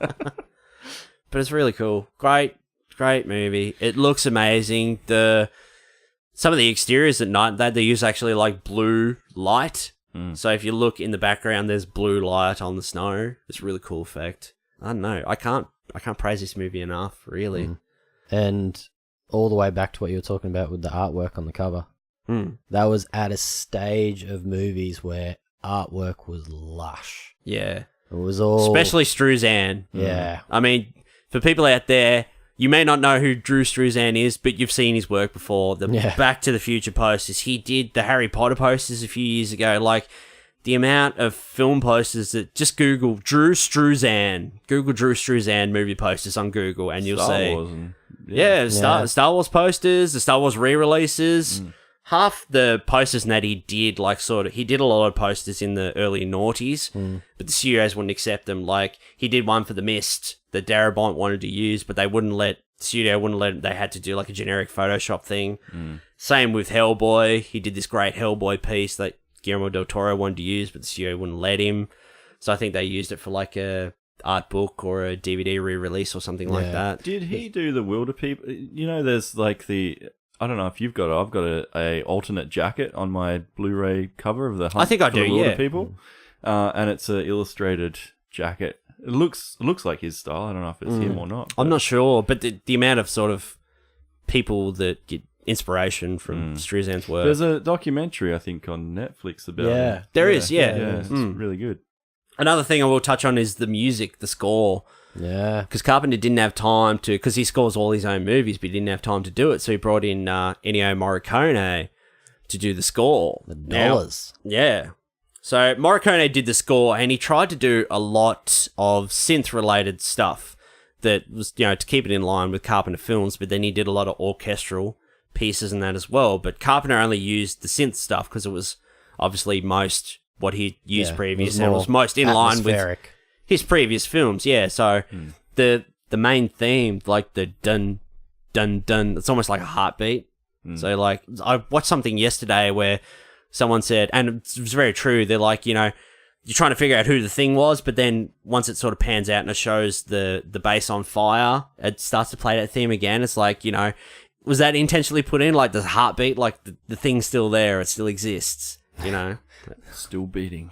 But it's really cool. Great movie. It looks amazing. Some of the exteriors at night, they use actually like blue light. So if you look in the background, there's blue light on the snow. It's a really cool effect. I don't know. I can't praise this movie enough, really. And all the way back to what you were talking about with the artwork on the cover. That was at a stage of movies where artwork was lush. Yeah. It was all... Especially Struzan. Yeah. I mean, for people out there, you may not know who Drew Struzan is, but you've seen his work before. The Back to the Future posters. He did the Harry Potter posters a few years ago. Like, the amount of film posters that... Just Google Drew Struzan. Google Drew Struzan movie posters on Google, and you'll see... Wars and, Star Wars posters, the Star Wars re-releases... Half the posters that he did, he did a lot of posters in the early noughties, but the studios wouldn't accept them. Like, he did one for The Mist that Darabont wanted to use, but the studio wouldn't let him. They had to do like a generic Photoshop thing. Same with Hellboy. He did this great Hellboy piece that Guillermo del Toro wanted to use, but the studio wouldn't let him. So I think they used it for like a art book or a DVD re-release or something like that. Did he do the Wilder People? You know, there's like I don't know if you've got it. I've got a alternate jacket on my Blu-ray cover of the Hunt I think I for the do, Wilder yeah. People, and it's an illustrated jacket. It looks like his style. I don't know if it's him or not. I'm not sure, but the amount of sort of people that get inspiration from Struzan's work. There's a documentary I think on Netflix about it. There is, yeah. It's really good. Another thing I will touch on is the music, the score. Yeah. Because Carpenter didn't have time to... Because he scores all his own movies, but he didn't have time to do it, so he brought in Ennio Morricone to do the score. The dollars. Yeah. So Morricone did the score, and he tried to do a lot of synth-related stuff that was, to keep it in line with Carpenter films, but then he did a lot of orchestral pieces and that as well. But Carpenter only used the synth stuff because it was obviously most what he used previously. It was most in line with his previous films, yeah. So the main theme, like the dun dun dun, it's almost like a heartbeat. So like I watched something yesterday where someone said, and it was very true. They're like, you're trying to figure out who the thing was, but then once it sort of pans out and it shows the bass on fire, it starts to play that theme again. It's like, was that intentionally put in? Like the heartbeat, like the thing's still there, it still exists. Still beating.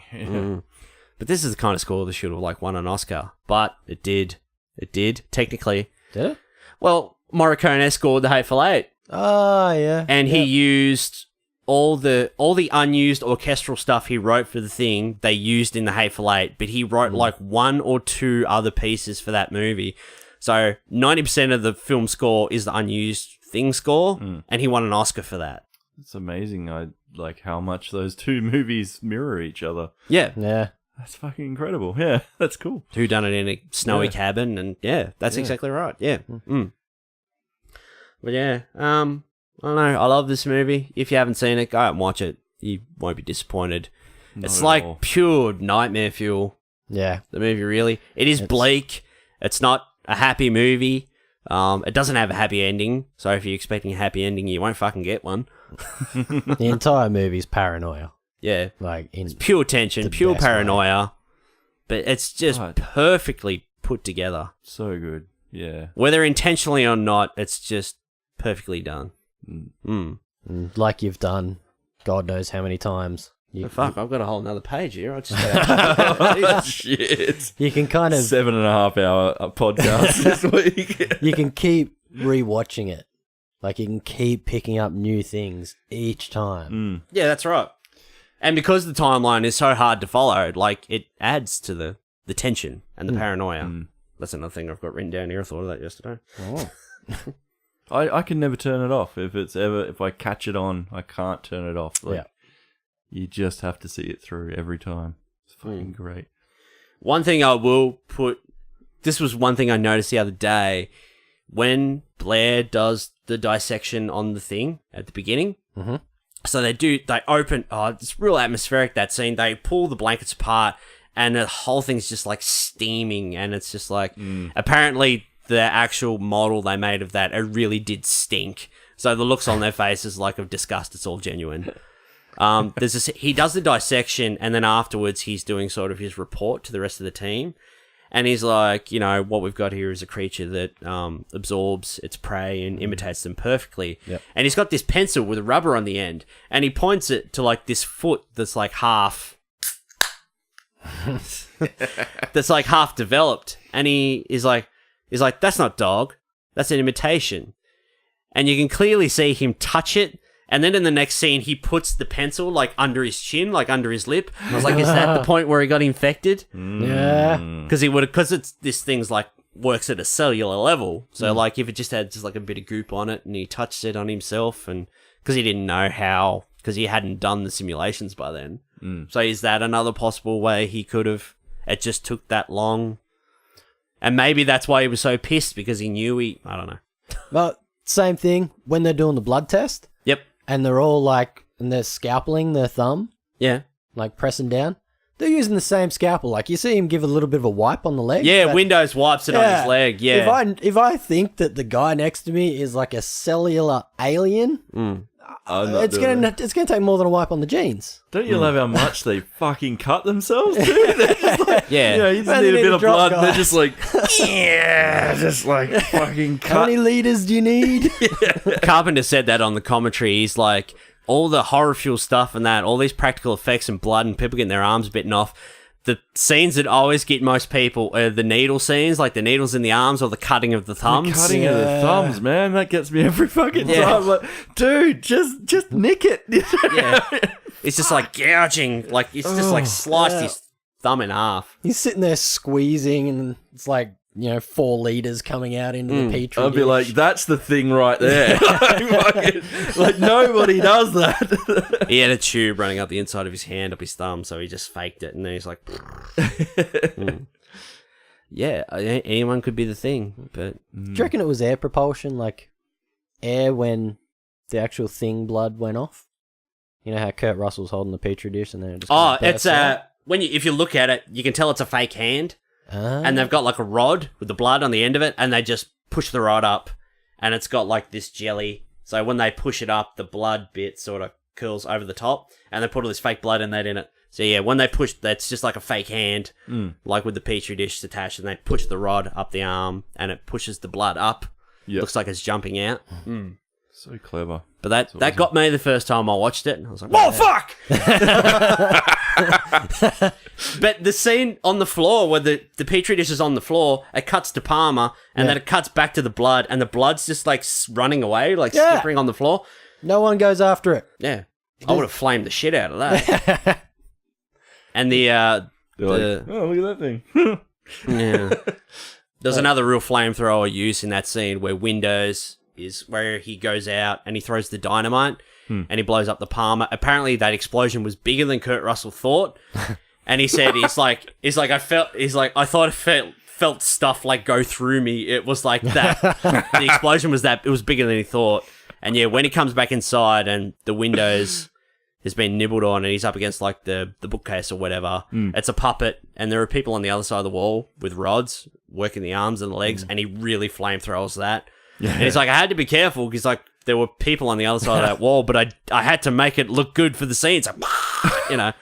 But this is the kind of score that should have won an Oscar. But it did. It did, technically. Did it? Well, Morricone scored The Hateful Eight. Oh, yeah. And he used all the unused orchestral stuff he wrote for the thing, they used in The Hateful Eight, but he wrote one or two other pieces for that movie. So 90% of the film score is the unused thing score, and he won an Oscar for that. It's amazing. I like how much those two movies mirror each other. Yeah. Yeah. That's fucking incredible. Yeah, that's cool. Who done it in a snowy cabin, and that's exactly right. Yeah. But yeah, I don't know. I love this movie. If you haven't seen it, go out and watch it. You won't be disappointed. It's like pure nightmare fuel. Yeah. The movie, really. It is bleak. It's not a happy movie. It doesn't have a happy ending. So if you're expecting a happy ending, you won't fucking get one. The entire movie's paranoia. Yeah. It's pure tension, pure paranoia. But it's just perfectly put together. So good. Yeah. Whether intentionally or not, it's just perfectly done. Like you've done God knows how many times. I've got a whole nother page here. I just Shit. You can kind of 7.5 hour podcast this week. You can keep rewatching it. Like you can keep picking up new things each time. Yeah, that's right. And because the timeline is so hard to follow, it adds to the tension and the paranoia. That's another thing I've got written down here. I thought of that yesterday. Oh. I can never turn it off. If I catch it on, I can't turn it off. You just have to see it through every time. It's fucking great. One thing I will put... This was one thing I noticed the other day. When Blair does the dissection on the thing at the beginning... So they open... it's real atmospheric, that scene. They pull the blankets apart and the whole thing's just like steaming, and it's just like apparently the actual model they made of that, it really did stink. So the looks on their faces like of disgust, it's all genuine. There's this, he does the dissection, and then afterwards he's doing sort of his report to the rest of the team. And he's like, you know, what we've got here is a creature that absorbs its prey and imitates them perfectly. Yep. And he's got this pencil with a rubber on the end, and he points it to like this foot that's like half that's like half developed. And he's like, that's not dog, that's an imitation. And you can clearly see him touch it. And then in the next scene, he puts the pencil like under his chin, like under his lip. I was like, is that the point where he got infected? Yeah. Because it's this thing's like works at a cellular level. So like if it just had just like a bit of goop on it and he touched it on himself, and because he didn't know how, because he hadn't done the simulations by then. So is that another possible way he could have? It just took that long, and maybe that's why he was so pissed, because he knew I don't know. But same thing when they're doing the blood test. Yep. And they're all like, and they're scalpeling their thumb, Yeah. like pressing down. They're using the same scalpel. Like you see him give a little bit of a wipe on the leg. Yeah, but- Windows wipes it on his leg. Yeah. If I think that the guy next to me is like a cellular alien, it's gonna take more than a wipe on the jeans. Don't you love how much they fucking cut themselves, dude? They're just like, Yeah. you know, you just Man, need they a need bit to of drop, blood, and they're guys. just like, yeah, just like fucking How cut. many liters do you need? Carpenter said that on the commentary. He's like, all the horror fuel stuff and that, all these practical effects and blood and people getting their arms bitten off. The scenes that always get most people are the needle scenes, like the needles in the arms or the cutting of the thumbs. The cutting of the thumbs, man, that gets me every fucking Yeah. time. Like, dude, just nick it. Yeah. It's just like gouging, like it's just like sliced his thumb in half. He's sitting there squeezing, and it's like, 4 liters coming out into the petri I'd be dish. like, that's the thing right there. like nobody does that. He had a tube running up the inside of his hand, up his thumb, so he just faked it, and then he's like, yeah, anyone could be the thing, but Do you reckon it was air propulsion, like air when the actual thing blood went off? You know how Kurt Russell's holding the petri dish and then it just it's when if you look at it, you can tell it's a fake hand. And they've got like a rod with the blood on the end of it, and they just push the rod up, and it's got like this jelly. So when they push it up, the blood bit sort of curls over the top, and they put all this fake blood in it. So yeah, when they push, that's just like a fake hand, like with the petri dish attached, and they push the rod up the arm, and it pushes the blood up. Yep. Looks like it's jumping out. So clever. But that got me the first time I watched it. And I was like, "Whoa, fuck!" But the scene on the floor where the petri dish is on the floor, it cuts to Palmer, and then it cuts back to the blood, and the blood's just like running away, like skippering on the floor. No one goes after it. Yeah, I would have flamed the shit out of that. And They're like, oh, look at that thing. yeah, there's another real flamethrower use in that scene where Windows is where he goes out and he throws the dynamite and he blows up the Palmer. Apparently that explosion was bigger than Kurt Russell thought. And he said, I thought it felt stuff like go through me. It was like that. The explosion was it was bigger than he thought. And yeah, when he comes back inside and the Windows has been nibbled on and he's up against like the bookcase or whatever, it's a puppet and there are people on the other side of the wall with rods working the arms and the legs, and he really flamethrowers that. Yeah. And he's like, I had to be careful because like there were people on the other side of that wall, but I had to make it look good for the scene. So, Man,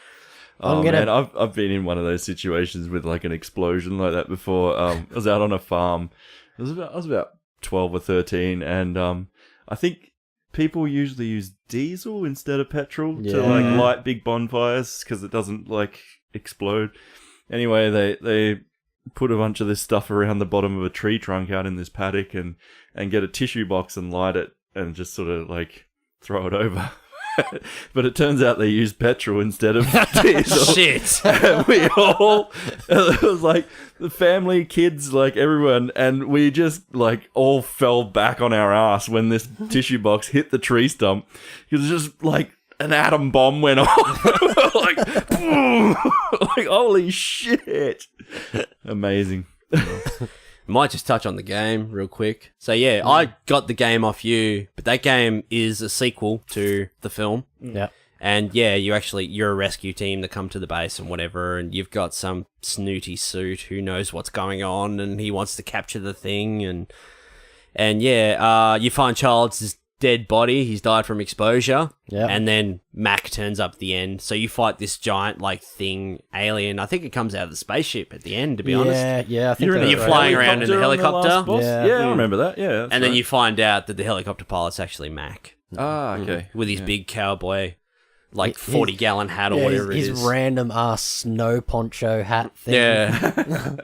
I've been in one of those situations with like an explosion like that before. I was out on a farm. I was about 12 or 13, and I think people usually use diesel instead of petrol to like light big bonfires because it doesn't like explode. Anyway, they put a bunch of this stuff around the bottom of a tree trunk out in this paddock and get a tissue box and light it and just sort of like throw it over. But it turns out they used petrol instead of diesel. Shit. And we all, it was like the family, kids, like everyone, and we just like all fell back on our ass when this tissue box hit the tree stump. It was just like an atom bomb went off. Like, boom! Like, holy shit. Amazing. Might just touch on the game real quick. So yeah, I got the game off you, but that game is a sequel to the film. Yeah. And you're a rescue team that come to the base and whatever, and you've got some snooty suit who knows what's going on, and he wants to capture the thing, and you find Child's dead body. He's died from exposure. Yeah. And then Mac turns up at the end. So you fight this giant thing, alien. I think it comes out of the spaceship at the end, to be honest. Yeah, I think You're flying around in the helicopter. Yeah, I remember that. Yeah. And then you find out that the helicopter pilot's actually Mac. Ah, okay. With his big cowboy, 40-gallon hat or whatever it is. His random ass snow poncho hat thing. Yeah.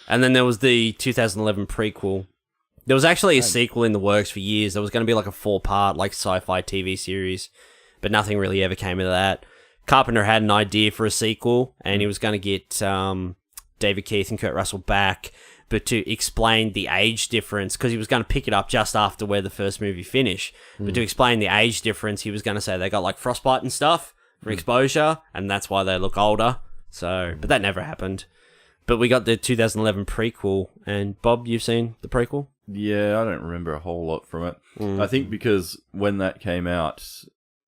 And then there was the 2011 prequel. There was actually a sequel in the works for years. There was going to be like a 4-part sci-fi TV series, but nothing really ever came of that. Carpenter had an idea for a sequel, and he was going to get David Keith and Kurt Russell back, but to explain the age difference, because he was going to pick it up just after where the first movie finished. But to explain the age difference, he was going to say they got frostbite and stuff from exposure, and that's why they look older. So, but that never happened. But we got the 2011 prequel, and Bob, you've seen the prequel? Yeah, I don't remember a whole lot from it. I think because when that came out,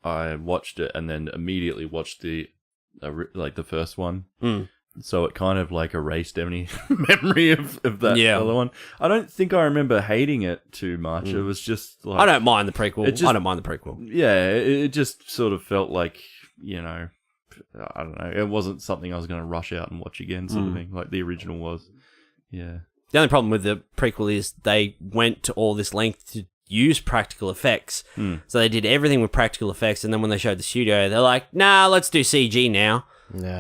I watched it and then immediately watched the first one. So it kind of erased any memory of that other one. I don't think I remember hating it too much. It was just I don't mind the prequel. I don't mind the prequel. Yeah, it just sort of felt like, I don't know. It wasn't something I was going to rush out and watch again, sort of thing, like the original was. Yeah. The only problem with the prequel is they went to all this length to use practical effects. So they did everything with practical effects, and then when they showed the studio, they're like, nah, let's do CG now.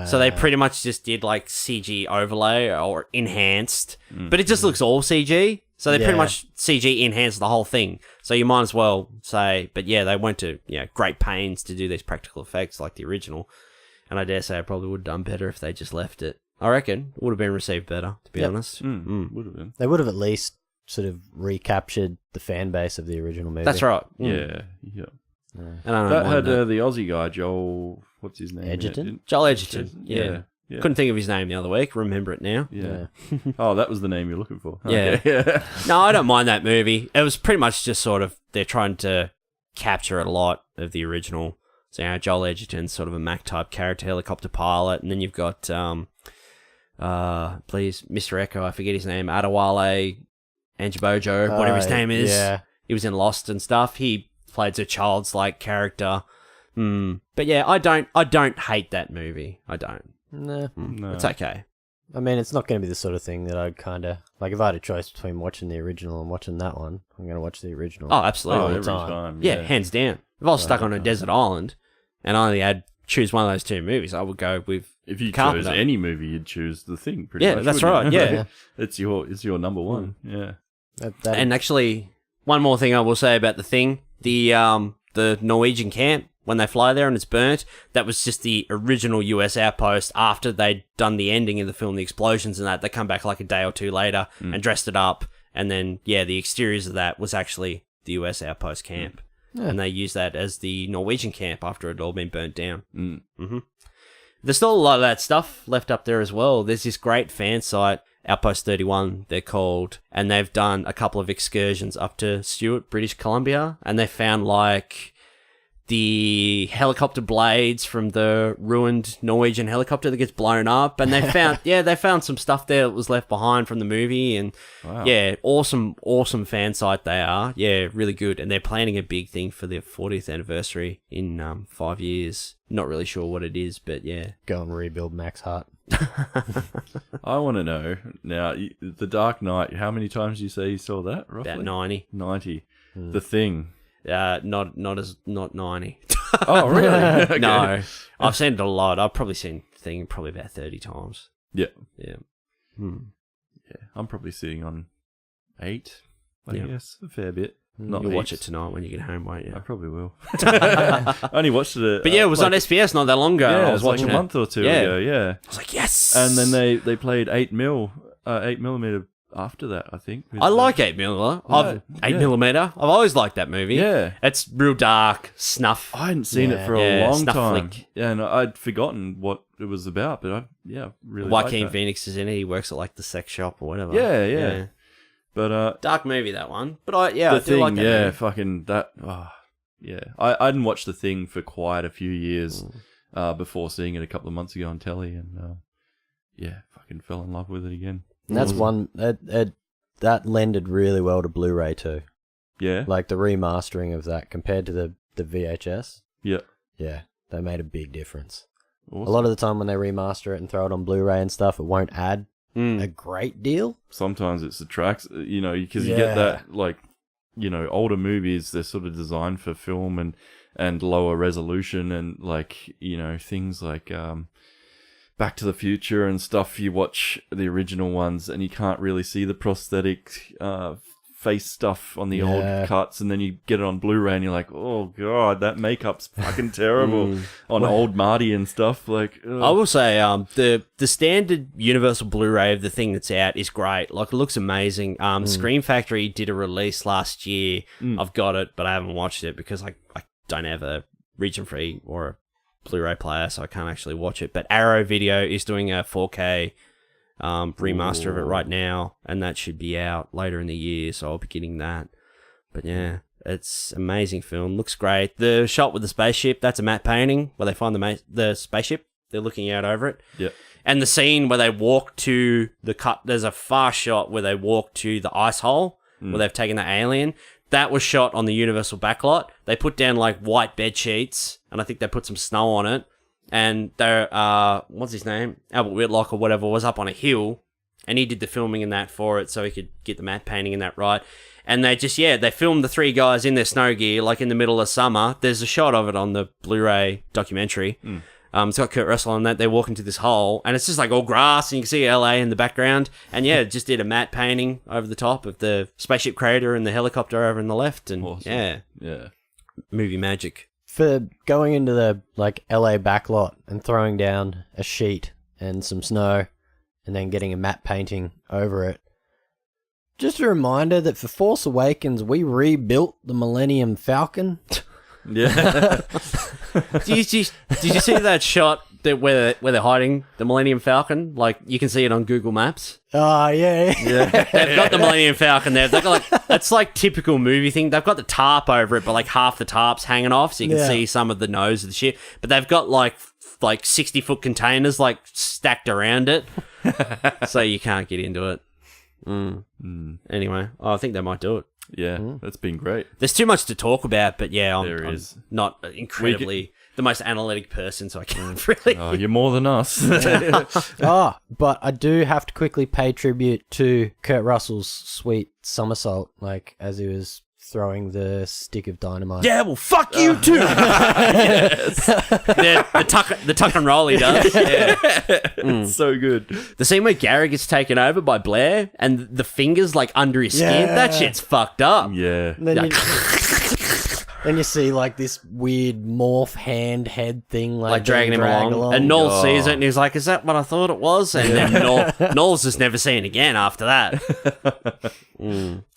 So they pretty much just did CG overlay or enhanced, but it just looks all CG. So they pretty much CG enhanced the whole thing. So you might as well say, but yeah, they went to great pains to do these practical effects like the original. And I dare say I probably would have done better if they just left it. I reckon it would have been received better, to be honest. Would have been. They would have at least sort of recaptured the fan base of the original movie. That's right. Yeah. And I don't That mind had that. the Aussie guy, Joel, what's his name? Edgerton? Joel Edgerton. Yeah. Couldn't think of his name the other week. Remember it now. Yeah. Oh, that was the name you're looking for. Yeah. Okay. No, I don't mind that movie. It was pretty much just sort of, they're trying to capture a lot of the original. So, Joel Edgerton's sort of a Mac-type character, helicopter pilot, and then you've got, Mr. Echo, I forget his name, Adewale Anjibojo, whatever his name is. Yeah. He was in Lost and stuff. He played a child's-like character. But yeah, I don't hate that movie. I don't. No. It's okay. I mean, it's not going to be the sort of thing that I'd kind of... if I had a choice between watching the original and watching that one, I'm going to watch the original. Oh, absolutely. Every time. Yeah, hands down. If I was stuck on a desert island and I only had choose one of those two movies, I would go with If you Carpenter. chose any movie, you'd choose The Thing, pretty much. Yeah, that's wouldn't right. you? Yeah. It's your number one. Yeah. And actually, one more thing I will say about The Thing, the Norwegian camp, when they fly there and it's burnt, that was just the original US outpost after they'd done the ending of the film, the explosions and that. They come back a day or two later and dressed it up. And then, the exteriors of that was actually the US outpost camp. Yeah. And they used that as the Norwegian camp after it had all been burnt down. There's still a lot of that stuff left up there as well. There's this great fan site, Outpost 31, they're called, and they've done a couple of excursions up to Stewart, British Columbia, and they found the helicopter blades from the ruined Norwegian helicopter that gets blown up, and they found they found some stuff there that was left behind from the movie, and awesome fan site they are. Yeah, really good, and they're planning a big thing for their 40th anniversary in 5 years. Not really sure what it is, but yeah. Go and rebuild Max Hart. I want to know now, The Dark Knight, how many times do you say you saw that roughly? About 90. 90. The Thing. Not 90. Oh, really? Okay. No, I've seen it a lot. I've probably seen Thing probably about 30 times. Yeah. Yeah. Yeah, I'm probably sitting on 8, I guess, a fair bit. Not You'll heaps. watch it tonight when you get home, won't you? I probably will. I only watched it. But yeah, it was on SBS not that long ago. Yeah, I it was was watching a month or two ago. Yeah, I was like, yes. And then they played 8mm after that, I think. I like 8mm. Yeah, 8mm. I've always liked that movie. Yeah. It's real dark, snuff. I hadn't seen it for a Yeah, long snuff time. flick. Yeah, and I'd forgotten what it was about, but I really liked Joaquin that. Phoenix is in it. He works at the sex shop or whatever. Yeah. But dark movie, that one. But I the do like Thing, that movie. fucking that. yeah. I hadn't watched The Thing for quite a few years before seeing it a couple of months ago on telly, and yeah, fucking fell in love with it again. And that's one that lended really well to Blu-ray too. Yeah, Like the remastering of that compared to the VHS. yeah. Yeah, they made a big difference. Awesome. A lot of the time when they remaster it and throw it on Blu-ray and stuff, it won't add a great deal. Sometimes it subtracts, because you get that, like, older movies, they're sort of designed for film and lower resolution, and like, things like Back to the Future and stuff. You watch the original ones and you can't really see the prosthetic face stuff on the old cuts, and then you get it on Blu-ray and you're like, oh god, that makeup's fucking terrible on old Marty and stuff. Like, I will say, the standard Universal Blu-ray of The Thing that's out is great. Like, it looks amazing. Scream Factory did a release last year. I've got it, but I haven't watched it because I don't have a region-free or a Blu-ray player, so I can't actually watch it. But Arrow Video is doing a 4K remaster of it right now, and that should be out later in the year, so I'll be getting that. But yeah, it's an amazing film. Looks great. The shot with the spaceship, that's a matte painting where they find the spaceship. They're looking out over it. yeah. And the scene where they walk to the cut, there's a far shot where they walk to the ice hole where they've taken the alien. That was shot on the Universal backlot. They put down like white bed sheets, and I think they put some snow on it. And they're, what's his name? Albert Whitlock or whatever was up on a hill, and he did the filming in that for it, so he could get the matte painting in that right. And they just, they filmed the three guys in their snow gear, like in the middle of summer. There's a shot of it on the Blu-ray documentary. It's got Kurt Russell on that. They walk into this hole, and it's just like all grass, and you can see LA in the background. And just did a matte painting over the top of the spaceship crater and the helicopter over on the left. And Awesome. yeah, movie magic. For going into the like LA backlot and throwing down a sheet and some snow and then getting a matte painting over it. Just a reminder that for Force Awakens, we rebuilt the Millennium Falcon. Yeah. Did you see that shot that where they're hiding the Millennium Falcon? Like, you can see it on Google Maps. Oh, yeah. They've got the Millennium Falcon there. They've got it's like typical movie thing. They've got the tarp over it, but like half the tarp's hanging off, so you can see some of the nose of the ship. But they've got like 60-foot containers like stacked around it, so you can't get into it. Anyway, I think they might do it. Yeah, that's been great. There's too much to talk about, but There I'm is. not incredibly the most analytic person, so I can't really. Oh, you're more than us. But I do have to quickly pay tribute to Kurt Russell's sweet somersault, like as he was throwing the stick of dynamite. Yeah, well, fuck you too. Yes. The tuck and roll he does. Yeah. It's so good. The scene where Gary gets taken over by Blair and the fingers like under his skin, that shit's fucked up. Yeah. And then, then you see like this weird morph hand head thing like dragging him along. And Noel sees it and he's like, is that what I thought it was? And then Noel's just never seen again after that.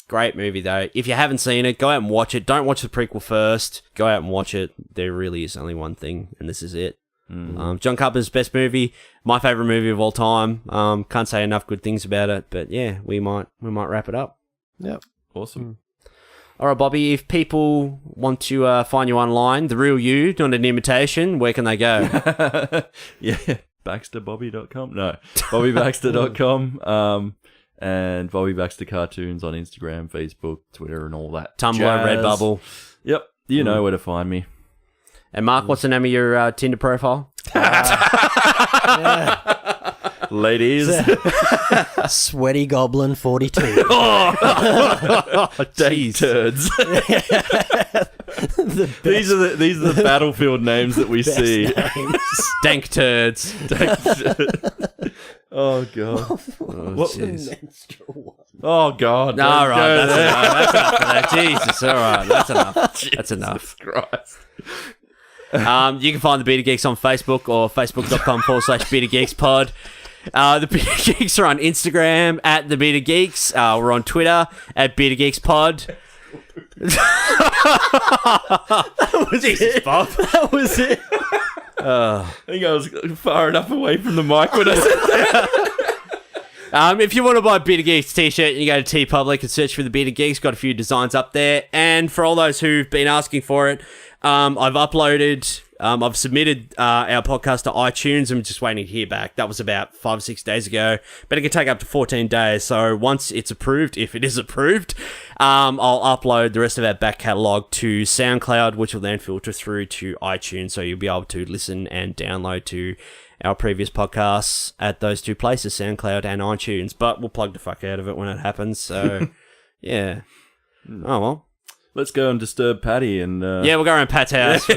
Great movie, though. If you haven't seen it, go out and watch it. Don't watch the prequel first. Go out and watch it. There really is only one thing, and this is it. John Carpenter's best movie, my favourite movie of all time. Can't say enough good things about it, but yeah, we might wrap it up. Yep. Awesome. All right, Bobby, if people want to find you online, the real you, not an imitation, where can they go? Yeah, BaxterBobby.com. No, BobbyBaxter.com. And Bobby Baxter Cartoons on Instagram, Facebook, Twitter, and all that. Tumblr, jazz. Redbubble. Yep, you know where to find me. And Mark, what's the name of your Tinder profile? Ladies. Sweaty Goblin 42. Dang turds. These are the battlefield names that we see. Dank turds. Oh god. What's the menstrual one? Oh god. All right, that's enough for that. Jesus, all right, that's enough. That's enough. Christ. You can find the Bearded Geeks on Facebook or facebook.com/BeardedGeeksPod. The Bearded Geeks are on Instagram at the Bearded Geeks. We're on Twitter at BeardedGeeksPod. That was it, Bob. That was it. I think I was far enough away from the mic when I said that. If you want to buy a Bearded Geeks t-shirt, you go to TeePublic and search for the Bearded Geeks. Got a few designs up there. And for all those who've been asking for it, I've submitted our podcast to iTunes. I'm just waiting to hear back. That was about 5 or 6 days ago. But it can take up to 14 days. So once it's approved, if it is approved, I'll upload the rest of our back catalogue to SoundCloud, which will then filter through to iTunes. So you'll be able to listen and download to our previous podcasts at those two places, SoundCloud and iTunes. But we'll plug the fuck out of it when it happens. So, yeah. Oh, well. Let's go and disturb Patty and... Yeah, we'll go around Pat's house.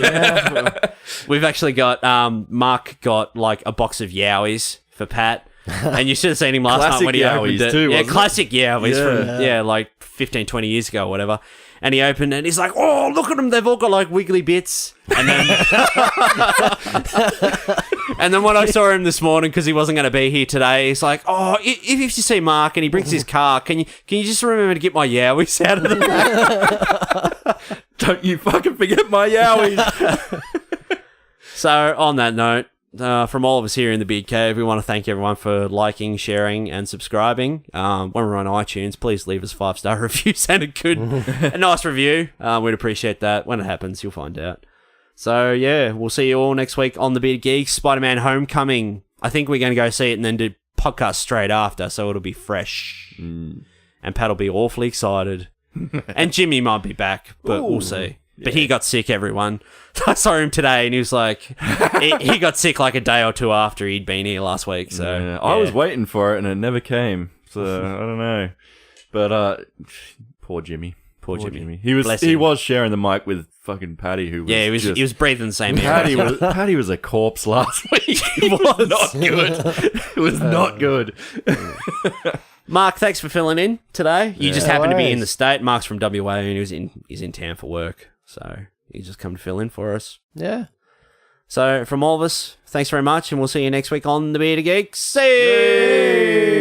We've actually got... Mark got, like, a box of Yowies for Pat. And you should have seen him last night when he opened it. Too, yeah, classic Yowies from, like, 15, 20 years ago or whatever. And he opened it and he's like, oh, look at them. They've all got, like, wiggly bits. And then... And then when I saw him this morning, because he wasn't going to be here today, he's like, oh, if you see Mark and he brings his car, can you just remember to get my Yowies out of the back? Don't you fucking forget my Yowies. So, on that note, from all of us here in the Big Cave, we want to thank everyone for liking, sharing, and subscribing. When we're on iTunes, please leave us 5-star reviews and a nice review. We'd appreciate that. When it happens, you'll find out. So, yeah, we'll see you all next week on the Bearded Geeks. Spider-Man Homecoming. I think we're going to go see it and then do podcast straight after, so it'll be fresh. And Pat will be awfully excited. And Jimmy might be back, but we'll see. Yeah. But he got sick, everyone. I saw him today and he was like... he got sick like a day or two after he'd been here last week, so... Yeah. I was waiting for it and it never came, so I don't know. But, poor Jimmy. Poor Jimmy. He was sharing the mic with fucking Patty, who was he was breathing the same air. Patty was a corpse last week. He was not good. It was not good. Mark, thanks for filling in today. You just happened to be in the state. Mark's from WA and he's in town for work, so he's just come to fill in for us. Yeah. So from all of us, thanks very much, and we'll see you next week on the Bearded Geeks. See you.